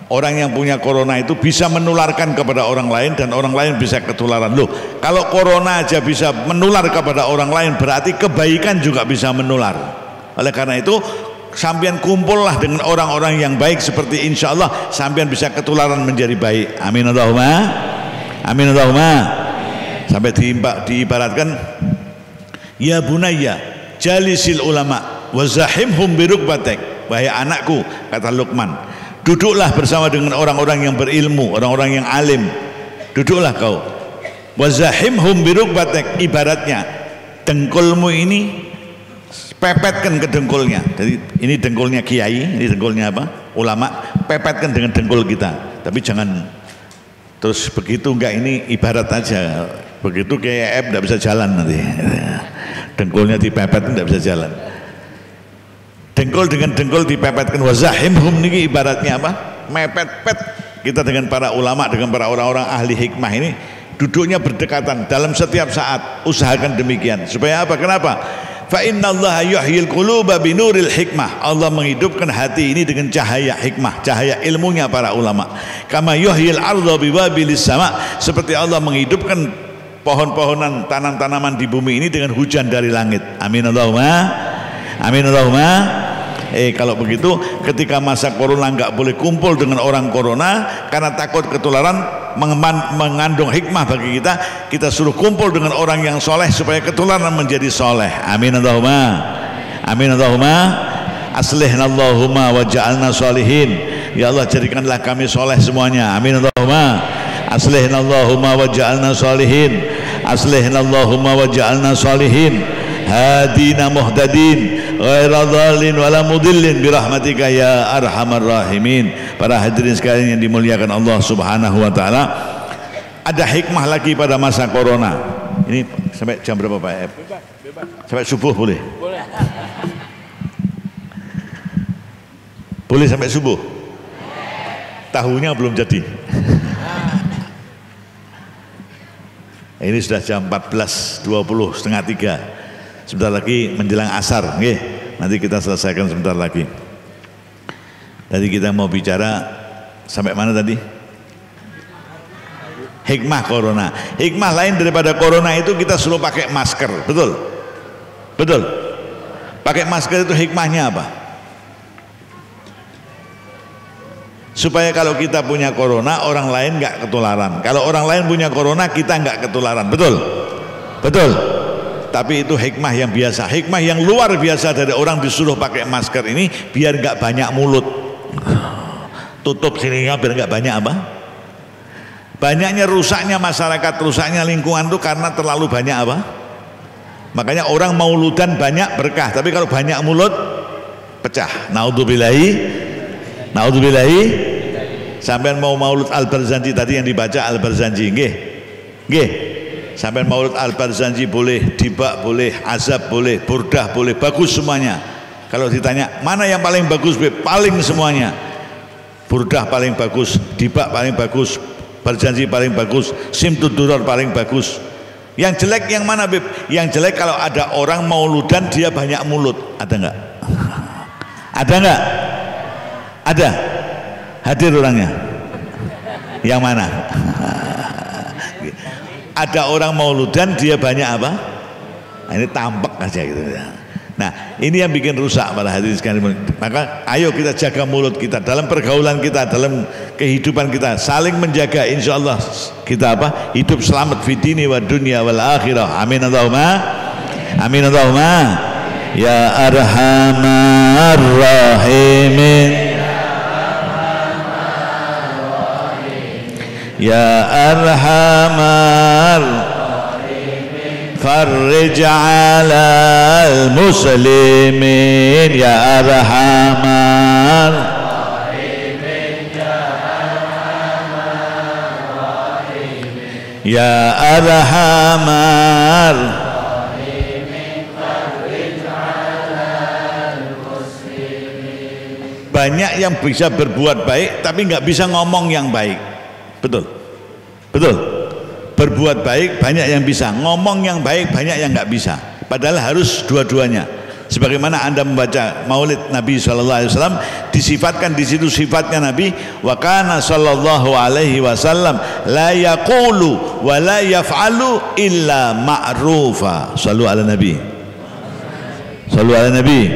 Orang yang punya corona itu bisa menularkan kepada orang lain dan orang lain bisa ketularan. Loh, kalau corona aja bisa menular kepada orang lain, berarti kebaikan juga bisa menular. Oleh karena itu sampean kumpullah dengan orang-orang yang baik, seperti insya Allah sampean bisa ketularan menjadi baik. Amin Allahumma. Amin Allahumma. Sampai diibaratkan, ya bunayya jalisil ulama wazahimhum birukbatek. Wahai anakku, kata Luqman, duduklah bersama dengan orang-orang yang berilmu, orang-orang yang alim. Duduklah kau. Wazahimhum birukbatek, ibaratnya dengkulmu ini pepetkan ke dengkulnya. Jadi ini dengkulnya kiai, ini dengkulnya apa? Ulama, pepetkan dengan dengkul kita. Tapi jangan terus begitu, enggak, ini ibarat aja. Begitu kayak tidak bisa jalan nanti. Dengkulnya dipepet tidak bisa jalan. Dengkul dengan dengkul dipepetkan. Wazahimhum niki ibaratnya apa? Mepet-pet. Kita dengan para ulama, dengan para orang-orang ahli hikmah ini duduknya berdekatan dalam setiap saat. Usahakan demikian. Supaya apa? Kenapa? Fa innallaha yuhyil quluba binuril hikmah. Allah menghidupkan hati ini dengan cahaya hikmah, cahaya ilmunya para ulama. Kama yuhyil ardha biwabilis sama, seperti Allah menghidupkan pohon-pohonan, tanam-tanaman di bumi ini dengan hujan dari langit. Amin Allahumma. Amin Allahumma. Kalau begitu ketika masa corona nggak boleh kumpul dengan orang corona karena takut ketularan, mengandung hikmah bagi kita, kita suruh kumpul dengan orang yang soleh supaya ketularan menjadi soleh. Amin Allahumma. Amin Allahumma. Aslihna Allahumma wa ja'alna solihin. Ya Allah, jadikanlah kami soleh semuanya. Amin Allahumma. Aslihna Allahumma wa ja'alna solihin. Aslihna Allahumma wa ja'alna solihin. Hadina muhtadin ghaira dhalin wala mudillin birahmatika ya arhamar rahimin. Para hadirin sekalian yang dimuliakan Allah Subhanahu wa taala, ada hikmah lagi pada masa corona. Ini sampai jam berapa Pak? Bebas. Sampai subuh boleh? Boleh. Boleh sampai subuh? Tahunya belum jadi. Ini sudah jam 14.20, setengah 3. Sebentar lagi menjelang asar, nggih. Nanti kita selesaikan sebentar lagi. Tadi kita mau bicara sampai mana tadi? Hikmah corona. Hikmah lain daripada corona itu kita suruh pakai masker, betul? Betul. Pakai masker itu hikmahnya apa? Supaya kalau kita punya corona, orang lain nggak ketularan. Kalau orang lain punya corona, kita nggak ketularan, betul? Betul. Tapi itu hikmah yang biasa, hikmah yang luar biasa dari orang disuruh pakai masker ini biar nggak banyak mulut, tutup sininya biar nggak banyak apa? Banyaknya rusaknya masyarakat, rusaknya lingkungan itu karena terlalu banyak apa? Makanya orang mauludan banyak berkah, tapi kalau banyak mulut pecah. Naudzubillahi, naudzubillahi. Sampai mau maulud Al-Barzanji tadi yang dibaca Al-Barzanji, nggih, nggih. Sampai maulid Al-Barzanji boleh, dibak boleh, azab boleh, burdah boleh, bagus semuanya. Kalau ditanya mana yang paling bagus, Beb? Paling semuanya. Burdah paling bagus, dibak paling bagus, Barzanji paling bagus, Simtud Duror paling bagus. Yang jelek yang mana, Beb? Yang jelek kalau ada orang mauludan dia banyak mulut. Ada enggak? Ada enggak? Ada. Hadir orangnya. Yang mana? Ada orang mauludan dia banyak apa? Nah, ini tampak aja gitu. Nah, ini yang bikin rusak para hadirin sekalian. Maka ayo kita jaga mulut kita dalam pergaulan kita, dalam kehidupan kita, saling menjaga. Insya Allah kita apa? Hidup selamat fi dini wa dunya wal akhirah. Amin Allahumma. Amin Allahumma. Ya arhamar rahimin. Ya arhamar farrij alal muslimin. Ya arhamar ya arhamar banyak yang bisa berbuat baik tapi nggak bisa ngomong yang baik. Betul, betul. Berbuat baik banyak yang bisa, ngomong yang baik banyak yang nggak bisa. Padahal harus dua-duanya. Sebagaimana Anda membaca Maulid Nabi SAW, disifatkan di situ sifatnya Nabi. Wa kana sallallahu alaihi wasallam la yaqulu wa la yaf'alu illa ma'rufa. Shallu ala Nabi. Shallu ala Nabi.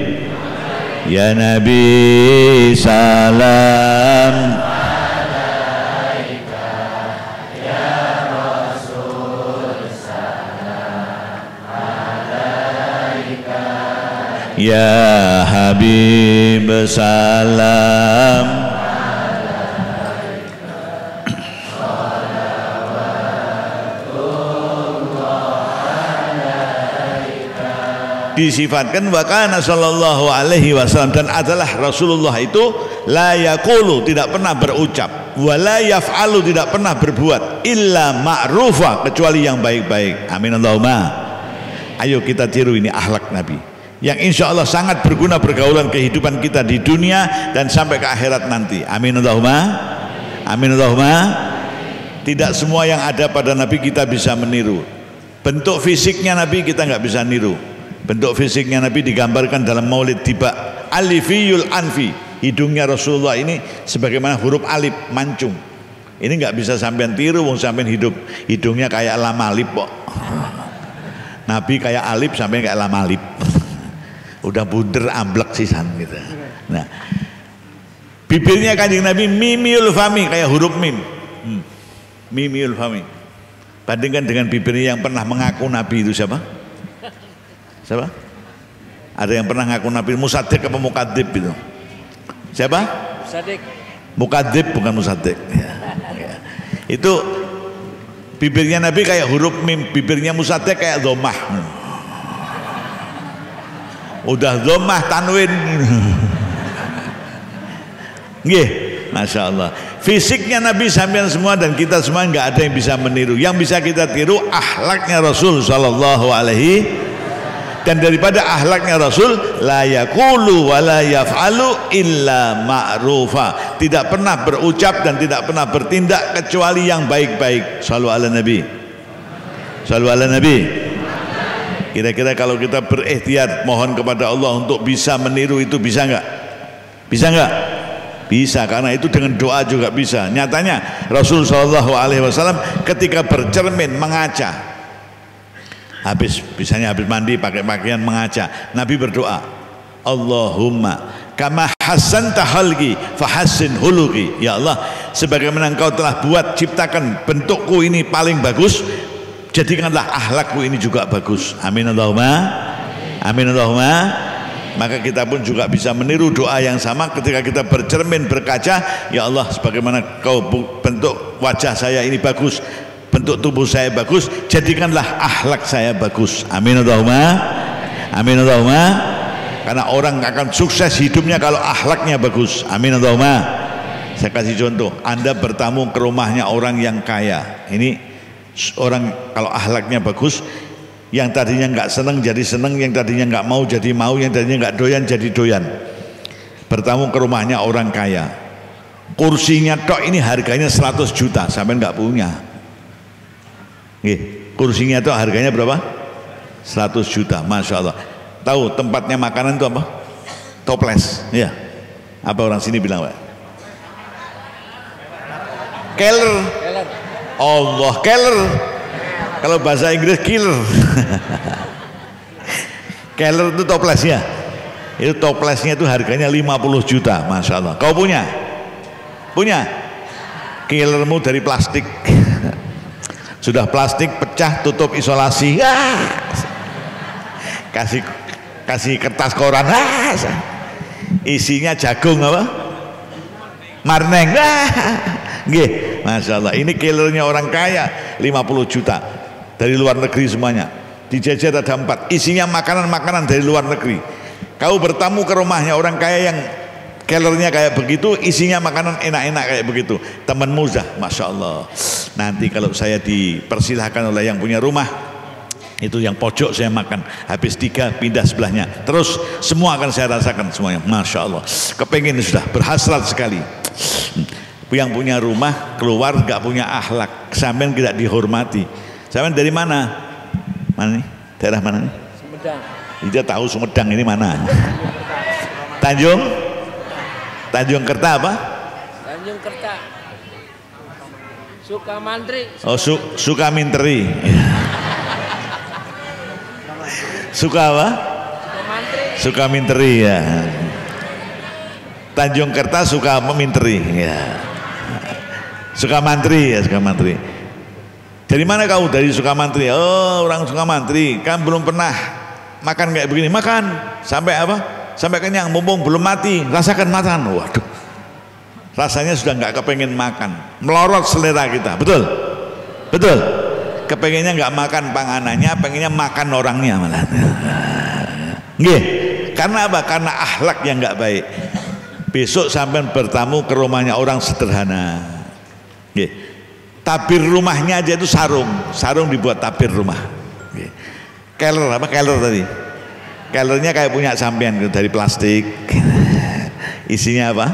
Ya Nabi salam. Ya Habib salam. Disifatkan wa kana sallallahu alaihi wasallam, dan adalah Rasulullah itu la yaqulu, tidak pernah berucap, wa la yaf'alu, tidak pernah berbuat, illa ma'rufa, kecuali yang baik-baik. Amin Allahumma. Ayo kita tiru ini akhlak Nabi yang insya Allah sangat berguna pergaulan kehidupan kita di dunia dan sampai ke akhirat nanti. Amin Allahumma. Amin Allahumma. Tidak semua yang ada pada Nabi kita bisa meniru. Bentuk fisiknya Nabi kita nggak bisa niru. Bentuk fisiknya Nabi digambarkan dalam Maulid Tiba. Alifiyul anfi, hidungnya Rasulullah ini sebagaimana huruf alif mancung. Ini nggak bisa sampean tiru, wong sampean hidungnya kayak lamalip kok. Nabi kayak alif, sampean kayak lamalip. Udah bunder amblek sisan gitu. Nah, bibirnya Kanjeng Nabi mimiul fami, kayak huruf mim. Mimiul fami. Bandingkan dengan bibirnya yang pernah mengaku Nabi itu siapa? Siapa? Ada yang pernah ngaku Nabi? Musaddiq apa mukadzib itu? Siapa? Musaddiq. Mukadzib bukan musaddiq. Ya. Itu bibirnya Nabi kayak huruf mim, bibirnya Musaddiq kayak dhammah. Udah dhammah tanwin. Nggih, Masya Allah. Fisiknya Nabi sampean semua dan kita semua nggak ada yang bisa meniru. Yang bisa kita tiru akhlaknya Rasul Sallallahu Alaihi. Dan daripada akhlaknya Rasul, la yaqulu wa la yaf'alu illa ma'rufa. Tidak pernah berucap dan tidak pernah bertindak kecuali yang baik-baik. Shallu ala Nabi. Shallu ala Nabi. Kira-kira kalau kita berikhtiar mohon kepada Allah untuk bisa meniru itu bisa nggak? Bisa nggak? Bisa, karena itu dengan doa juga bisa. Nyatanya Rasul Shallallahu Alaihi Wasallam ketika bercermin mengaca, misalnya habis mandi pakai pakaian mengaca, Nabi berdoa, Allahumma kama hassanta khalqi fahassin huluki. Ya Allah, sebagaimana Engkau telah buat ciptakan bentukku ini paling bagus, jadikanlah akhlakku ini juga bagus. Amin Allahumma. Amin Allahumma. Maka kita pun juga bisa meniru doa yang sama ketika kita bercermin berkaca, ya Allah, sebagaimana Kau bentuk wajah saya ini bagus, bentuk tubuh saya bagus, jadikanlah akhlak saya bagus. Amin Allahumma. Amin Allahumma. Karena orang akan sukses hidupnya kalau akhlaknya bagus. Amin Allahumma. Saya kasih contoh, Anda bertamu ke rumahnya orang yang kaya. Ini orang kalau akhlaknya bagus, yang tadinya nggak seneng jadi seneng, yang tadinya nggak mau jadi mau, yang tadinya nggak doyan jadi doyan. Bertamu ke rumahnya orang kaya, kursinya tok ini harganya 100 juta, sampai nggak punya. Kursinya itu harganya berapa? 100 juta, Masya Allah. Tahu tempatnya makanan itu apa? Toples, ya. Apa orang sini bilang, Pak? Keller. Allah, keller. Kalau bahasa Inggris killer. Keller itu toplesnya. Itu toplesnya itu harganya 50 juta, Masya Allah. Kau punya? Punya? Killermu dari plastik. Sudah plastik pecah, tutup isolasi. Kasih kertas koran. Isinya jagung apa? Marneng. Nggih, Masya Allah. Ini killernya orang kaya, 50 juta. Dari luar negeri semuanya, dijajar ada 4, isinya makanan-makanan dari luar negeri. Kau bertamu ke rumahnya orang kaya yang kellernya kayak begitu, isinya makanan enak-enak kayak begitu. Temanmu dah, Masya Allah, nanti kalau saya dipersilahkan oleh yang punya rumah, itu yang pojok saya makan, habis 3 pindah sebelahnya, terus semua akan saya rasakan semuanya. Masya Allah, kepengen sudah, berhasrat sekali. Yang punya rumah keluar gak punya akhlak, sampean tidak dihormati. Sampean dari mana? Mana nih? Daerah mana nih? Sumedang. Dia tahu Sumedang ini mana? Tanjung Kerta apa? Tanjung Kerta. Sukamantri. Oh, Sukaminteri. Suka apa? Sukamantri. Sukaminteri, ya. Tanjung Kerta Sukaminteri, ya. Sukamantri, ya, Sukamantri. Dari mana kau? Dari Sukamantri. Oh, orang Sukamantri. Kan belum pernah makan kayak begini. Makan sampai apa? Sampai kenyang, mumpung belum mati. Rasakan makan. Waduh, rasanya sudah nggak kepengen makan. Melorot selera kita. Betul? Betul? Kepengennya nggak makan panganannya, pengennya makan orangnya malah. Nggih. Karena apa? Karena akhlak yang nggak baik. Besok sampai bertamu ke rumahnya orang sederhana. Nggih. Tabir rumahnya aja itu sarung dibuat tabir rumah. Keler apa keler tadi? Kelernya kayak punya sampean dari plastik. Isinya apa?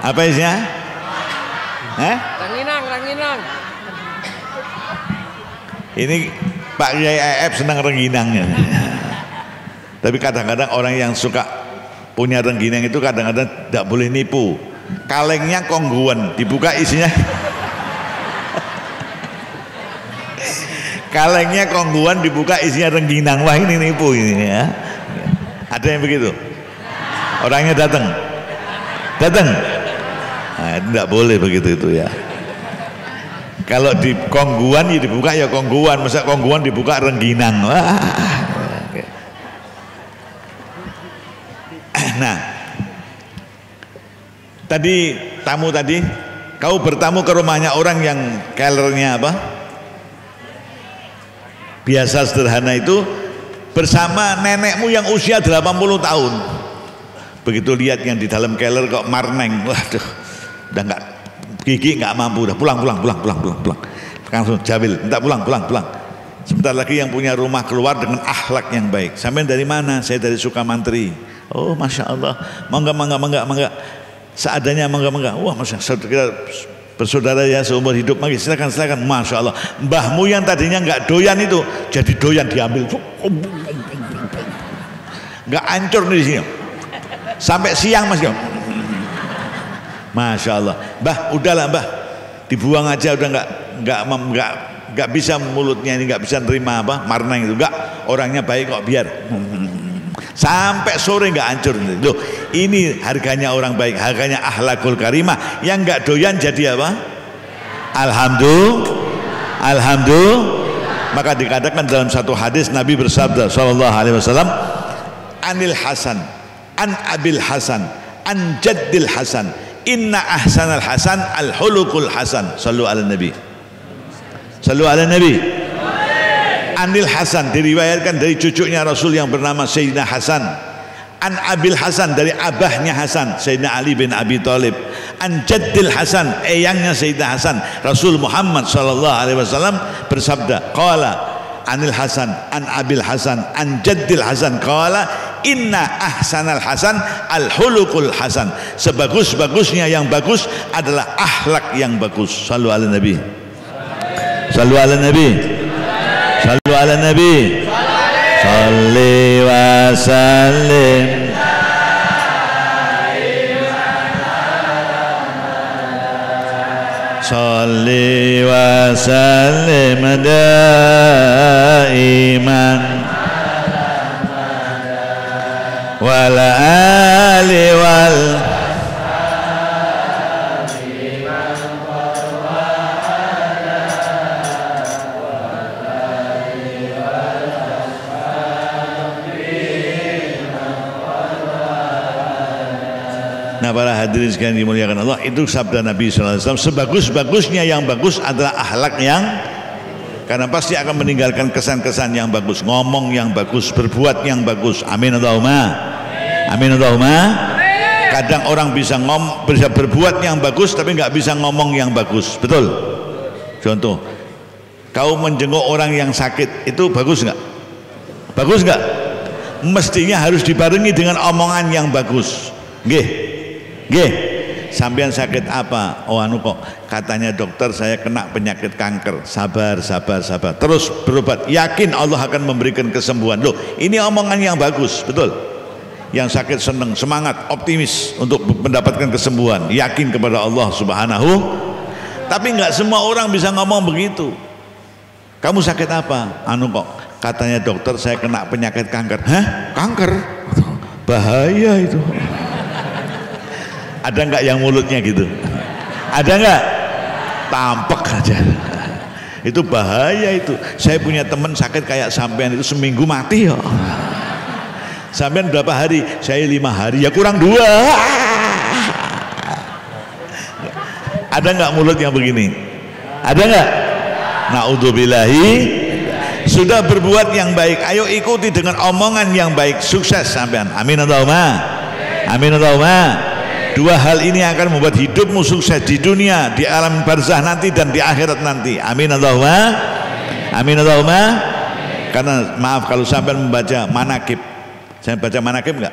Apa isinya? Ranginang. Ini Pak Kiai EF senang rengginangnya. Tapi kadang-kadang orang yang suka punya rengginang itu kadang-kadang tidak boleh nipu. Kalengnya kongguan, dibuka isinya. Kalengnya kongguan, dibuka isinya rengginang. Wah, ini nipu ini ya. Ada yang begitu? Orangnya datang. Nah, tidak boleh begitu itu ya. Kalau di kongguan ya dibuka ya kongguan, masa kongguan dibuka rengginang. Wah. Nah, tadi tamu tadi, kau bertamu ke rumahnya orang yang kellernya apa? Biasa sederhana itu bersama nenekmu yang usia 80 tahun. Begitu lihat yang di dalam keller kok marneng, waduh, udah nggak gigi nggak mampu, udah pulang. Langsung Jamil, minta pulang. Sebentar lagi yang punya rumah keluar dengan akhlak yang baik. Sampai dari mana? Saya dari Sukamantri. Oh, masya Allah, mangga. Seadanya mangga. Wah, masya Allah, kita bersaudara ya seumur hidup. Mari silakan. Masya Allah. Mbahmu yang tadinya nggak doyan itu jadi doyan, diambil. Nggak hancur di sini. Sampai siang masih. Masya Allah. Mbah, udahlah Mbah, dibuang aja, udah nggak bisa mulutnya ini nggak bisa nerima apa marneng itu, nggak, orangnya baik kok, biar. Sampai sore nggak hancur. Loh, ini harganya orang baik, harganya akhlakul karimah. Yang nggak doyan jadi apa? Alhamdulillah. Maka dikatakan dalam satu hadis Nabi bersabda sallallahu alaihi wasallam, Anil Hasan, an Abil Hasan, an Jaddil Hasan, inna ahsanal hasan al hulukul hasan. Sallu ala Nabi. Anil Hasan, diriwayatkan dari cucunya Rasul yang bernama Sayyidina Hasan. An Abil Hasan, dari abahnya Hasan, Sayyidina Ali bin Abi Thalib. An Jaddil Hasan, eyangnya Sayyidina Hasan, Rasul Muhammad sallallahu alaihi wasallam bersabda, qala Anil Hasan, an Abil Hasan, an Jaddil Hasan, qala inna ahsanal hasan al hulukul hasan. Sebagus-bagusnya yang bagus adalah akhlak yang bagus. Sallu ala Nabi. Salli wa sallim. Salli wa sallim daiman wal ali wal Nah, para hadirin sekalian dimuliakan Allah, itu sabda Nabi sallallahu alaihi wasallam, sebagus-bagusnya yang bagus adalah akhlak yang, karena pasti akan meninggalkan kesan-kesan yang bagus, ngomong yang bagus, berbuat yang bagus. Amin Allahumma. Kadang orang bisa berbuat yang bagus tapi nggak bisa ngomong yang bagus. Betul? Contoh, kau menjenguk orang yang sakit, itu bagus nggak? Mestinya harus dibarengi dengan omongan yang bagus. Nggih. Sampean sakit apa? Oh anu kok, katanya dokter saya kena penyakit kanker. Sabar. Terus berobat. Yakin Allah akan memberikan kesembuhan. Loh, ini omongan yang bagus, betul? Yang sakit senang, semangat, optimis untuk mendapatkan kesembuhan. Yakin kepada Allah Subhanahu. Tapi nggak semua orang bisa ngomong begitu. Kamu sakit apa? Anu kok, katanya dokter saya kena penyakit kanker. Hah? Kanker? Bahaya itu. Ada nggak yang mulutnya gitu? Ada nggak? Tampek aja. Itu bahaya itu. Saya punya teman sakit kayak sampean itu seminggu mati ya. Sampean berapa hari? Saya 5 hari. Ya kurang 2. Ada nggak mulut yang begini? Ada nggak? Naudzubillahi. Sudah berbuat yang baik, ayo ikuti dengan omongan yang baik. Sukses sampean. Amin Allahumma. 2 hal ini akan membuat hidupmu sukses di dunia, di alam barzah nanti, dan di akhirat nanti. Amin Allahumma. Amin Allahumma. Karena maaf kalau sampai membaca manakib, saya baca manakib enggak?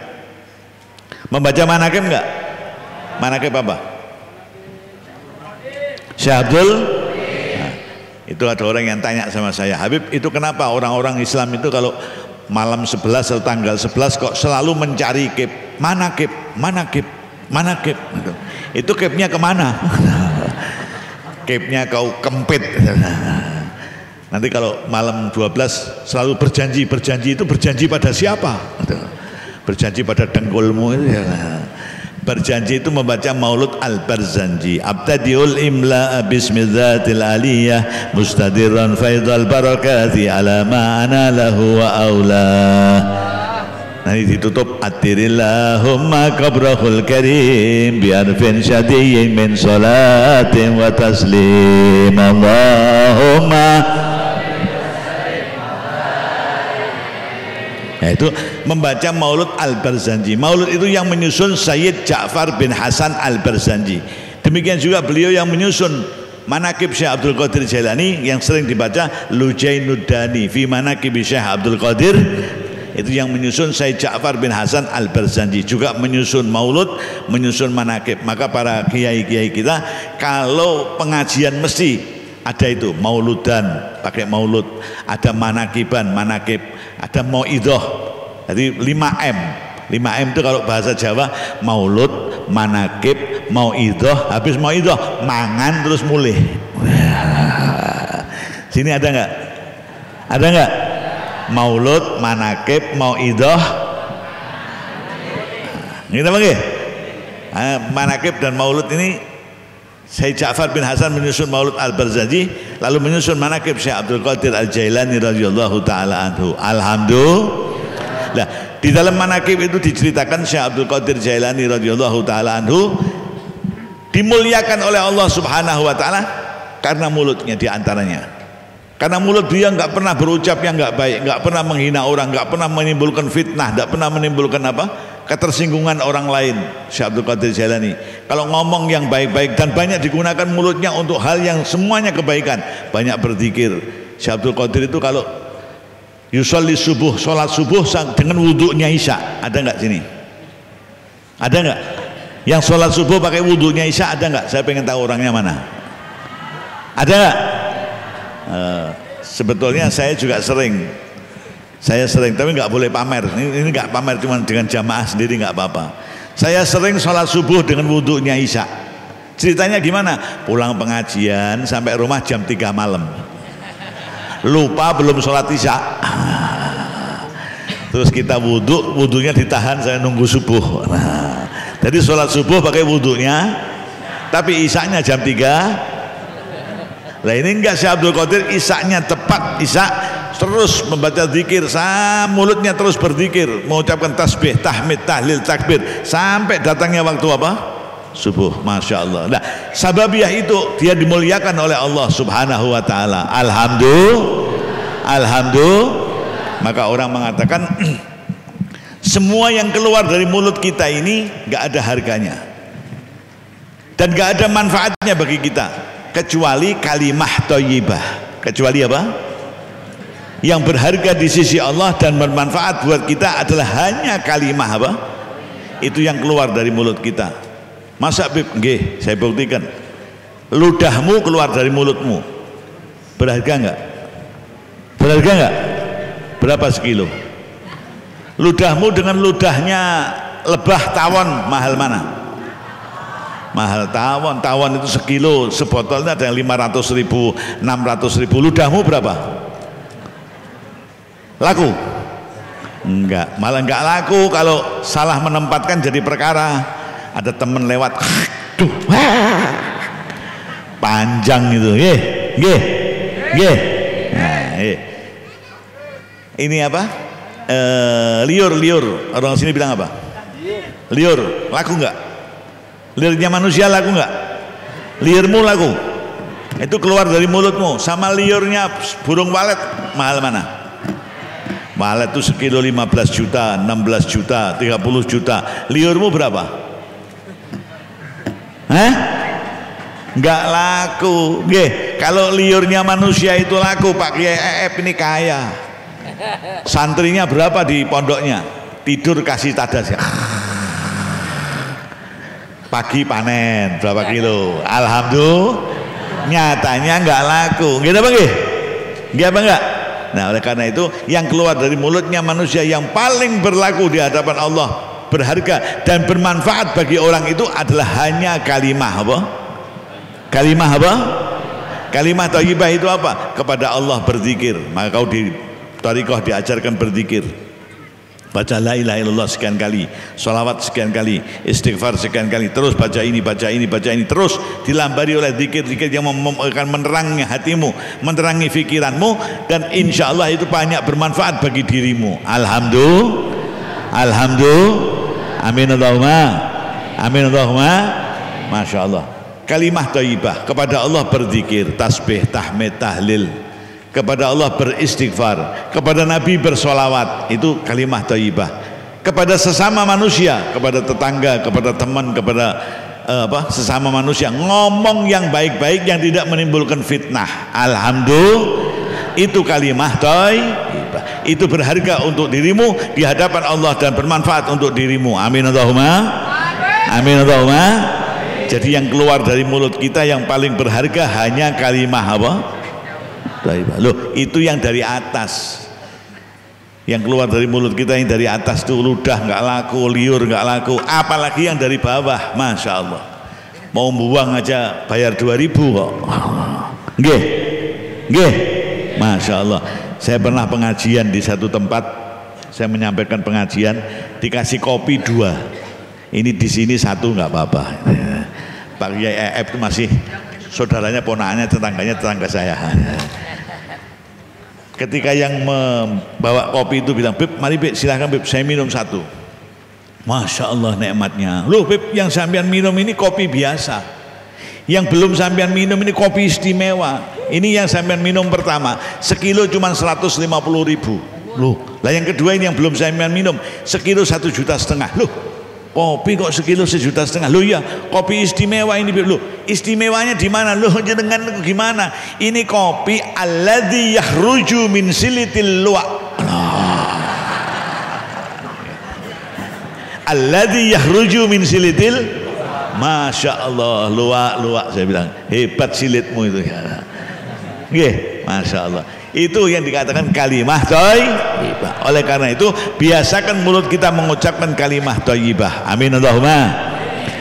Membaca manakib enggak? Manakib apa? Syekh Abdul. Nah, itu ada orang yang tanya sama saya, Habib, itu kenapa orang-orang Islam itu kalau malam 11 atau tanggal 11 kok selalu mencari kib? Manakib, manakib, manakib. Itu kibnya kemana? Kibnya kau kempit. Nanti kalau malam 12 selalu berjanji, berjanji itu berjanji pada siapa? Berjanji pada dengkulmu itu ya. Berjanji itu membaca Maulud Al-Barzanji. Abtadiul imla bismillatil aliyah mustadirran faidal barakati ala ma ana lahu wa aula. Nanti ditutup atirillahumma qabrahul karim biarfin syadiyyin min salatin wa taslim. Allahumma. Nah, itu membaca Maulud Al-Barzanji. Maulud itu yang menyusun Sayyid Ja'far bin Hasan Al-Barzanji. Demikian juga beliau yang menyusun manakib Syekh Abdul Qadir Jailani yang sering dibaca Lujainuddani fi manakib Syekh Abdul Qadir. Itu yang menyusun Sayyid Ja'far bin Hasan Al-Barzanji, juga menyusun maulud, menyusun manakib. Maka para kiai-kiai kita kalau pengajian mesti ada itu mauludan, pakai maulud, ada manakiban, manakib, ada mauidhah. Jadi 5M. 5M itu kalau bahasa Jawa maulud, manakib, mauidhah. Habis mauidhah mangan terus mulih. Sini ada enggak? Ada enggak? Maulud, manakib, mauidhah. Ini apa nggih? Manakib dan maulud ini Syekh Ja'far bin Hasan menyusun Maulud Al-Barzanji, lalu menyusun manakib Syekh Abdul Qadir Al-Jailani radhiyallahu taala anhu. Alhamdulillah. Di dalam manakib itu diceritakan Syekh Abdul Qadir Jailani radhiyallahu taala anhu dimuliakan oleh Allah Subhanahu wa taala karena mulutnya di antaranya. Karena mulut dia enggak pernah berucap yang enggak baik, enggak pernah menghina orang, enggak pernah menimbulkan fitnah, enggak pernah menimbulkan apa? Ketersinggungan orang lain. Syekh Abdul Qadir Jailani kalau ngomong yang baik-baik dan banyak digunakan mulutnya untuk hal yang semuanya kebaikan, banyak berzikir. Syekh Abdul Qadir itu kalau yusolli subuh, sholat subuh dengan wudhunya Isya, ada nggak sini? Ada nggak? Yang sholat subuh pakai wudhunya Isya ada nggak? Saya pengen tahu orangnya mana. Ada nggak? Sebetulnya saya juga sering, tapi nggak boleh pamer. Ini nggak pamer, cuma dengan jamaah sendiri nggak apa-apa. Saya sering sholat subuh dengan wudhunya Isya. Ceritanya gimana? Pulang pengajian sampai rumah jam 3 malam. Lupa belum sholat Isya. Terus kita wudhunya ditahan, saya nunggu subuh. Nah, jadi sholat subuh pakai wudhunya, tapi Isyanya jam 3. Lah ini enggak, Syekh Abdul Qadir Isyanya tepat Isya, terus membaca zikir, mulutnya terus berzikir, mengucapkan tasbih, tahmid, tahlil, takbir sampai datangnya waktu apa? Subuh. Masya Allah. Nah, sababiah itu dia dimuliakan oleh Allah Subhanahu wa taala. Alhamdulillah. Maka orang mengatakan semua yang keluar dari mulut kita ini enggak ada harganya dan enggak ada manfaatnya bagi kita kecuali kalimah thayyibah. Kecuali apa? Yang berharga di sisi Allah dan bermanfaat buat kita adalah hanya kalimah apa? Itu yang keluar dari mulut kita. Masa Bib? Nggih, saya buktikan. Ludahmu keluar dari mulutmu. Berharga enggak? Berharga enggak? Berapa sekilo? Ludahmu dengan ludahnya lebah tawon mahal mana? Mahal tawon. Tawon itu sekilo, sebotolnya ada yang 500.000, 600.000. Ludahmu berapa? Laku? Enggak, malah enggak laku kalau salah menempatkan jadi perkara. Ada temen lewat, duh, panjang itu, nggih. Nah, ini apa? Liur. Orang sini bilang apa? Liur, laku enggak? Liurnya manusia laku enggak? Liurmu laku. Itu keluar dari mulutmu. Sama liurnya burung walet mahal mana? Walet itu sekilo 15 juta, 16 juta, 30 juta. Liurmu berapa? Nggak laku. Nggih, kalau liurnya manusia itu laku, Pak Kiai Ep ini kaya. Santrinya berapa di pondoknya? Tidur kasih tadas ya. Pagi panen berapa kilo? Alhamdulillah. Nyatanya nggak laku. Gitu apa nggih? Nggih apa enggak? Nah, oleh karena itu yang keluar dari mulutnya manusia yang paling berlaku di hadapan Allah, berharga dan bermanfaat bagi orang itu adalah hanya kalimah apa? Kalimah apa? Kalimah thayyibah itu apa? Kepada Allah berzikir. Maka kau di thariqah diajarkan berzikir. Baca la ilaha illallah sekian kali, sholawat sekian kali, istighfar sekian kali, terus baca ini, terus dilambari oleh zikir-zikir yang akan menerangi hatimu, menerangi pikiranmu, dan insya Allah itu banyak bermanfaat bagi dirimu. Alhamdulillah, amin Allahumma, masya Allah. Kalimah thayyibah, kepada Allah berzikir, tasbih, tahmid, tahlil, kepada Allah beristighfar, kepada Nabi bersolawat, itu kalimah thayyibah. Kepada sesama manusia, kepada tetangga, kepada teman, kepada sesama manusia, ngomong yang baik-baik yang tidak menimbulkan fitnah. Alhamdulillah, itu kalimah thayyibah. Itu berharga untuk dirimu di hadapan Allah dan bermanfaat untuk dirimu. Amin Allahumma, amin Allahumma. Jadi yang keluar dari mulut kita yang paling berharga hanya kalimah apa? Loh, itu yang dari atas. Yang keluar dari mulut kita yang dari atas tuh ludah nggak laku, liur nggak laku, apalagi yang dari bawah. Masya Allah, mau buang aja bayar 2.000 kok. Nggih, nggih, Masya Allah. Saya pernah pengajian di satu tempat, saya menyampaikan pengajian, dikasih kopi 2. Ini di sini 1 nggak apa-apa. Pak Kiai Ep itu masih saudaranya, ponakannya, tetangga saya. Ketika yang membawa kopi itu bilang, Beb, mari Beb, silahkan Beb, saya minum 1. Masya Allah nikmatnya. Loh Beb, yang sampean minum ini kopi biasa, yang belum sampean minum ini kopi istimewa. Ini yang sampean minum pertama, sekilo cuma 150.000. Loh, lah yang kedua ini yang belum sampean minum, sekilo 1,5 juta. Loh, kopi kok sekilo 1,5 juta? Loh ya, kopi istimewa ini. Loh, istimewanya di mana? Loh, jenengan gimana? Ini kopi alladzi yakhruju min silitil luwak. Alladzi yakhruju min silitil. Masya Allah, luwak. Saya bilang, hebat silitmu itu. Nggih, Masya Allah. Itu yang dikatakan kalimah thayyibah. Oleh karena itu biasakan mulut kita mengucapkan kalimah thayyibah. Amin Allahumma,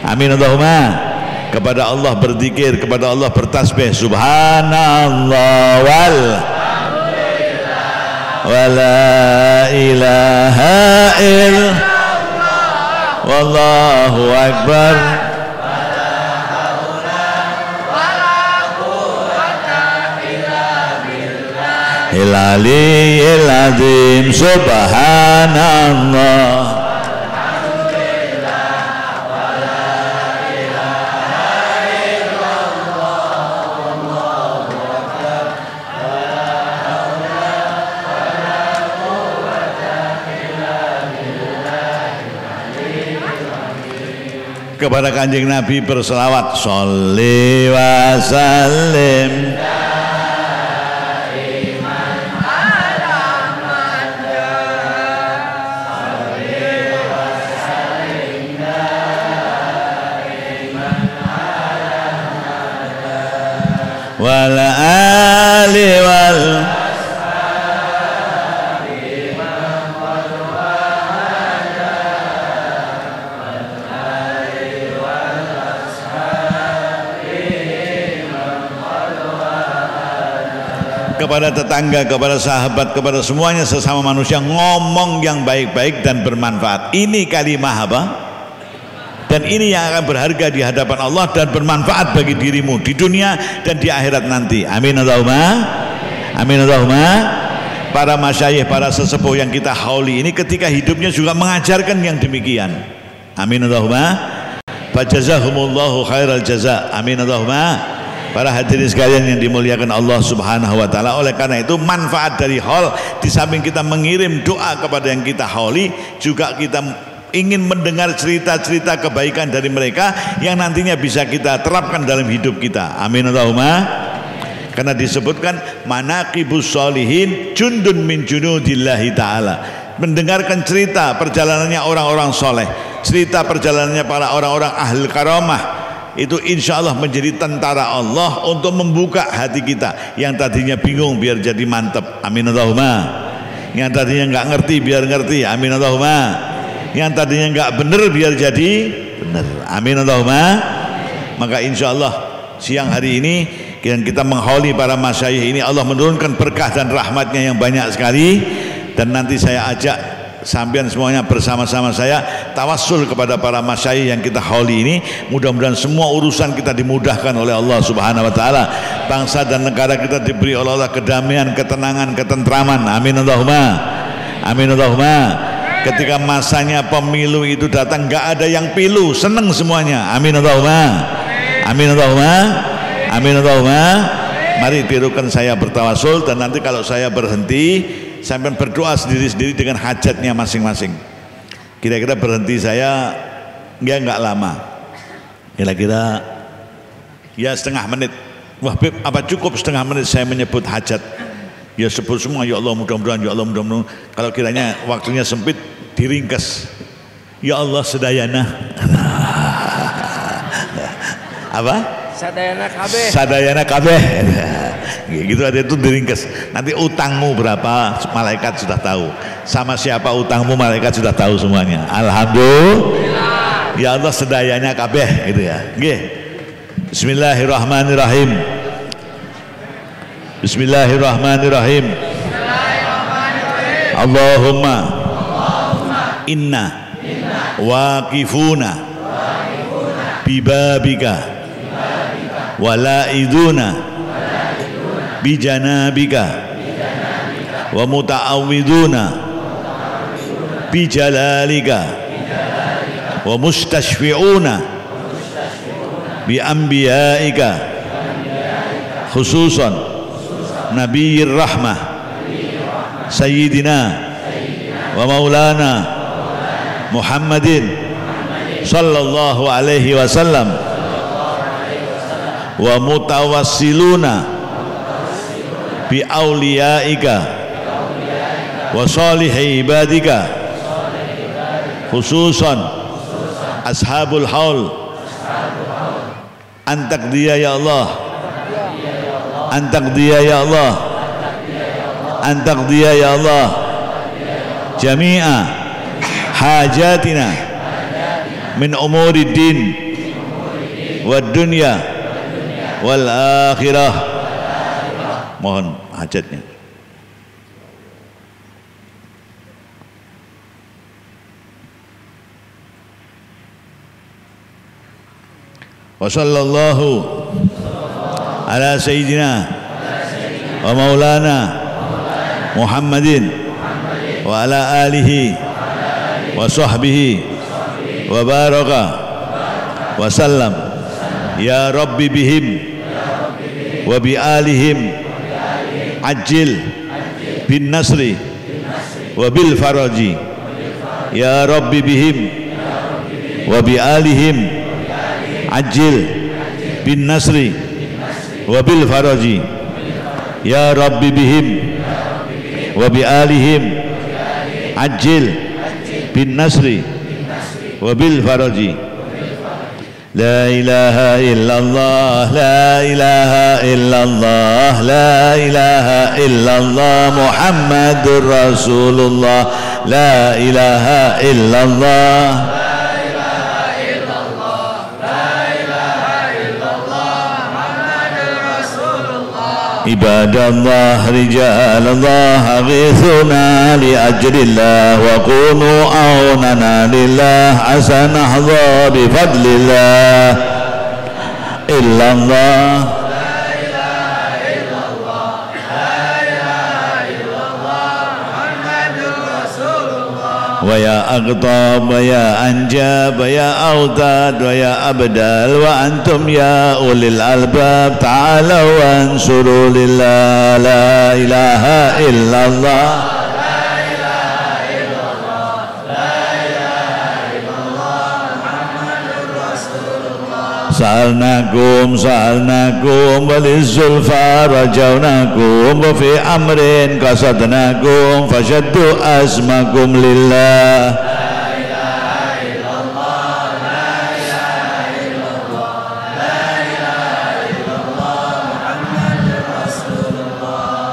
amin Allahumma. Kepada Allah berzikir, kepada Allah bertasbih, subhanallah walhamdulillah wala ilaha illallah wallahu akbar. Al-Aliyyil Azim, subhanallah, alhamdulillah, wala ilaha illallah, wallahu akbar, wala haula wala quwwata illa billahil aliyyil azim. Kepada Kanjeng Nabi berselawat, sholli wa sallim wal ali wal ashabi man qad wahada wal ali wal ashabi man qad wahada. Kepada tetangga, kepada sahabat, kepada semuanya sesama manusia, ngomong yang baik-baik dan bermanfaat. Ini kalimah apa? Dan ini yang akan berharga di hadapan Allah dan bermanfaat bagi dirimu di dunia dan di akhirat nanti. Amin Allahumma, amin Allahumma. Para masyayikh, para sesepuh yang kita hauli ini ketika hidupnya juga mengajarkan yang demikian. Amin Allahumma. Fajazahumullahu khairal jaza. Amin Allahumma. Para hadirin sekalian yang dimuliakan Allah Subhanahu wa taala, oleh karena itu manfaat dari haul, di samping kita mengirim doa kepada yang kita hauli, juga kita ingin mendengar cerita-cerita kebaikan dari mereka yang nantinya bisa kita terapkan dalam hidup kita. Amin Allahumma. Karena disebutkan manaqibus sholihin jundun min junudillahi ta'ala. Mendengarkan cerita perjalanannya orang-orang soleh, cerita perjalanannya para orang-orang ahli karamah, itu insya Allah menjadi tentara Allah untuk membuka hati kita yang tadinya bingung biar jadi mantep. Amin Allahumma. Yang tadinya nggak ngerti biar ngerti. Amin Allahumma. Yang tadinya nggak benar biar jadi benar. Amin Allahumma. Maka insya Allah siang hari ini kita menghauli para masyayikh ini, Allah menurunkan berkah dan rahmatnya yang banyak sekali. Dan nanti saya ajak sampean semuanya bersama-sama saya tawassul kepada para masyayikh yang kita hauli ini. Mudah-mudahan semua urusan kita dimudahkan oleh Allah Subhanahu wa taala. Bangsa dan negara kita diberi oleh Allah kedamaian, ketenangan, ketentraman. Amin Allahumma. Amin Allahumma. Ketika masanya pemilu itu datang, nggak ada yang pilu, seneng semuanya. Amin Allahumma. Amin Allahumma. Amin Allahumma. Mari tirukan saya bertawasul, dan nanti kalau saya berhenti sampai berdoa sendiri-sendiri dengan hajatnya masing-masing. Kira-kira berhenti saya nggak lama, kira-kira ya setengah menit. Wah Beb, apa cukup setengah menit saya menyebut hajat? Ya sebut semua, ya Allah mudah-mudahan, ya Allah mudah-mudahan. Kalau kiranya waktunya sempit, diringkas. Ya Allah sedayana. Apa? Sadayana kabeh. Sadayana kabeh. Gitu ada itu diringkas. Nanti utangmu berapa malaikat sudah tahu. Sama siapa utangmu malaikat sudah tahu semuanya. Alhamdulillah. Ya Allah sedayanya kabeh gitu ya. Nggih. Bismillahirrahmanirrahim. Bismillahirrahmanirrahim. Allahumma inna waqifuna bibabika walaiduna bijanabika wa muta'awwiduna bijalalika wa mustashfi'una bi anbiyaika khususan nabiyir rahmah sayyidina wa maulana Muhammadin sallallahu alaihi wasallam wa mutawassiluna bi auliyaika wa salihi ibadika khususan ashabul haul antaqdiya ya Allah, antaqdiya ya Allah, antaqdiya ya Allah jami'a hajatina min umuri din wad dunya wal akhirah. Mohon hajatnya. Wa sallallahu ala sayyidina wa maulana Muhammadin wa ala alihi wa sahbihi wa baraka wa sallam. Ya Rabbi bihim wa bi alihim ajil bin nasri wa bil faraji. Ya Rabbi bihim wa bi alihim ajil bin nasri wa bil faraji. Ya Rabbi bihim wa bi alihim ajil bin nasri wa bil faraji. La ilaha illallah, la ilaha illallah, la ilaha illallah Muhammadur Rasulullah, la ilaha illallah. Ibadallah rijalallah aghithuna li ajrillah wa kunu aunana lillah asanahdha bi fadlillah illallah. Wa ya aqtab wa ya anjab wa ya awtad wa ya abdal wa antum ya ulil albab ta'ala wa ansuru lillah. La ilaha illallah, la ilaha illallah, la ilaha sa'alnakum walizulfa rajawnakum wa fi amrin qasadnakum fashaddu asmakum lillah.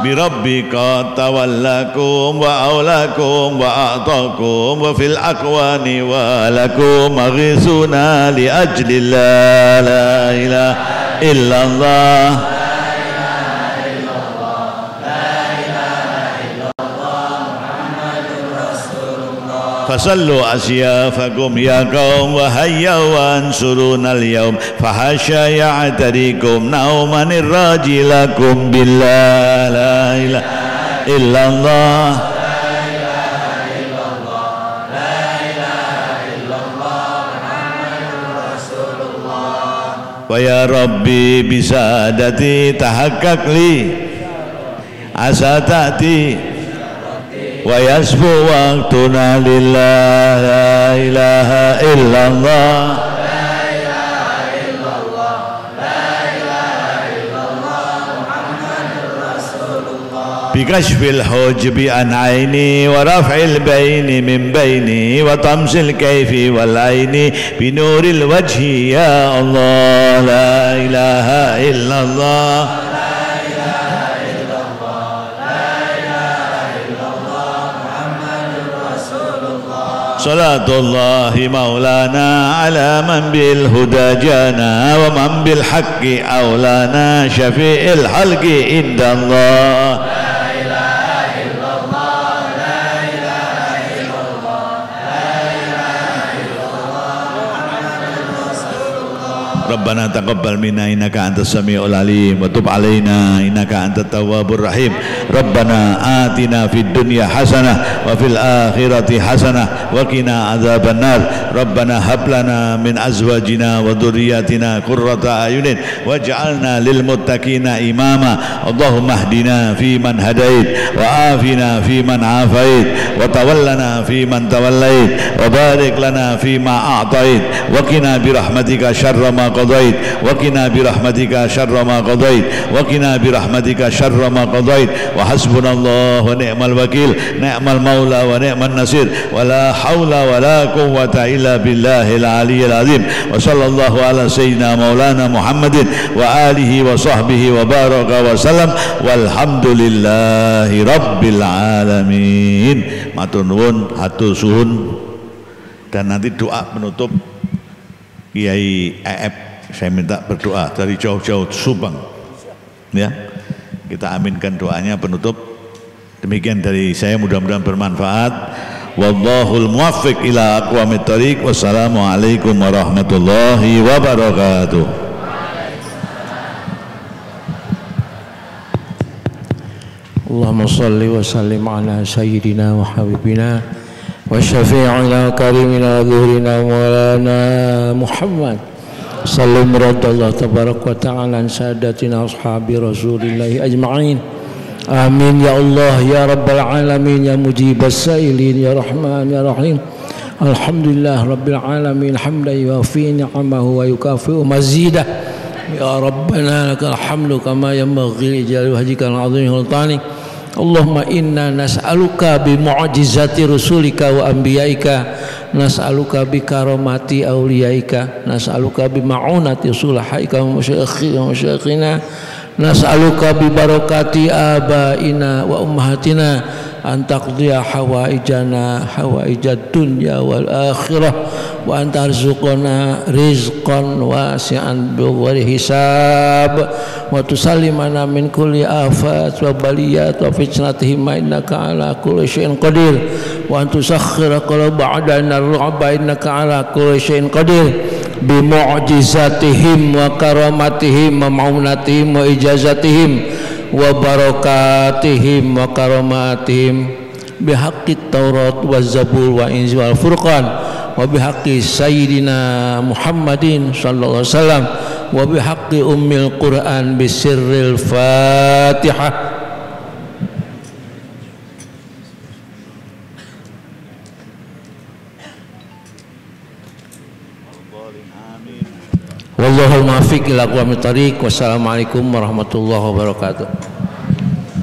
Birabbika tawallakum wa aulakum wa a'takum wa fil aqwani wa lakum aghisuna li ajlillah la ilaha illallah. Fasallu asyafakum ya qaum wa hayya wa ansuruna al-yawm fahasya ya'tarikum naumanir rajilakum billah la ilaha illallah. Wa ya Rabbi bisadati tahakkak li asatati wa yasfu waqtuna lillah la ilaha illallah. Bikashfil hujbi an aini wa raf'il baini min baini wa tamsil kayfi wal aini binuril wajhi ya Allah la ilaha illallah. Salatullahi maulana ala man bil huda jana wa man bil haqqi aulana syafi'il halqi indallah. Rabbana taqabbal minna innaka antas samiul alim wa tub alaina innaka antat tawwabur rahim. Rabbana atina fid dunya hasanah wa fil akhirati hasanah wa qina adzabannar. Rabbana hab lana min azwajina wa dhurriyyatina qurrata ayunin waj'alna lil muttaqina imama. Allahumma hdina fi man hadait wa afina fi man afait wa tawallana fi man tawallait wa barik lana fi ma a'tait wa qina bi rahmatika syarra ma qadait wa qina bi rahmatika syarra ma qadait wa qina bi rahmatika syarra ma qadait wa hasbunallahu wa ni'mal wakil ni'mal maula wa ni'man nasir wa la haula wa la quwwata illa billahil aliyyil azim. Wa sallallahu ala sayyidina maulana Muhammadin wa alihi wa sahbihi wa baraka wa salam walhamdulillahi rabbil alamin. Matur nuwun, hatur suhun. Dan nanti doa penutup Kiai EF saya minta berdoa dari jauh-jauh Subang ya, kita aminkan doanya penutup. Demikian dari saya, mudah-mudahan bermanfaat. Wallahul muwaffiq ila aqwamit thoriq. Wassalamualaikum warahmatullahi wabarakatuh. Allahumma salli wa sallim ala sayyidina wa habibina wa syafi'ina karimina dhuhrina maulana Muhammad sallim radallahu tabarak wa ta'ala an sadatina ashabi rasulillahi ajma'in. Amin ya Allah ya rabbal alamin ya mujibas sa'ilin ya rahman ya rahim. Alhamdulillah rabbil alamin hamdan yuwafi ni'amahu wa yukafi'u mazidah. Ya rabbana lakal hamdu kama yanbaghi li jalali wajhikal azim wal tani. Allahumma inna nas'aluka bi mu'jizati rusulika wa anbiyaika, nas'aluka bi karamati awliyaika, nas'aluka bi ma'unati sulahaika wa masyayikhina, nas'aluka bi barakati abaina wa ummahatina an taqdiya hawaijana hawaijad dunya wal akhirah wa an tarzuqana rizqan wasi'an bighayri hisab wa tusallimana min kulli afat wa baliyat wa fitnatihim innaka ala kulli syai'in qadir wa an tusakhkhira qala ba'dana ar-ru'ba innaka ala kulli syai'in qadir bi mu'jizatihim wa karamatihim wa ma'unatihim wa ijazatihim wa barakatihim wa karamatihim bihaqqit Taurat wa Zabur wa Injil wal Furqan wa bihaqqi sayyidina Muhammadin sallallahu alaihi wasallam wa bihaqqi ummil Quran bisirril Fatihah. Wallahul taufiq ila aqwamit thariq. Wassalamualaikum warahmatullahi wabarakatuh.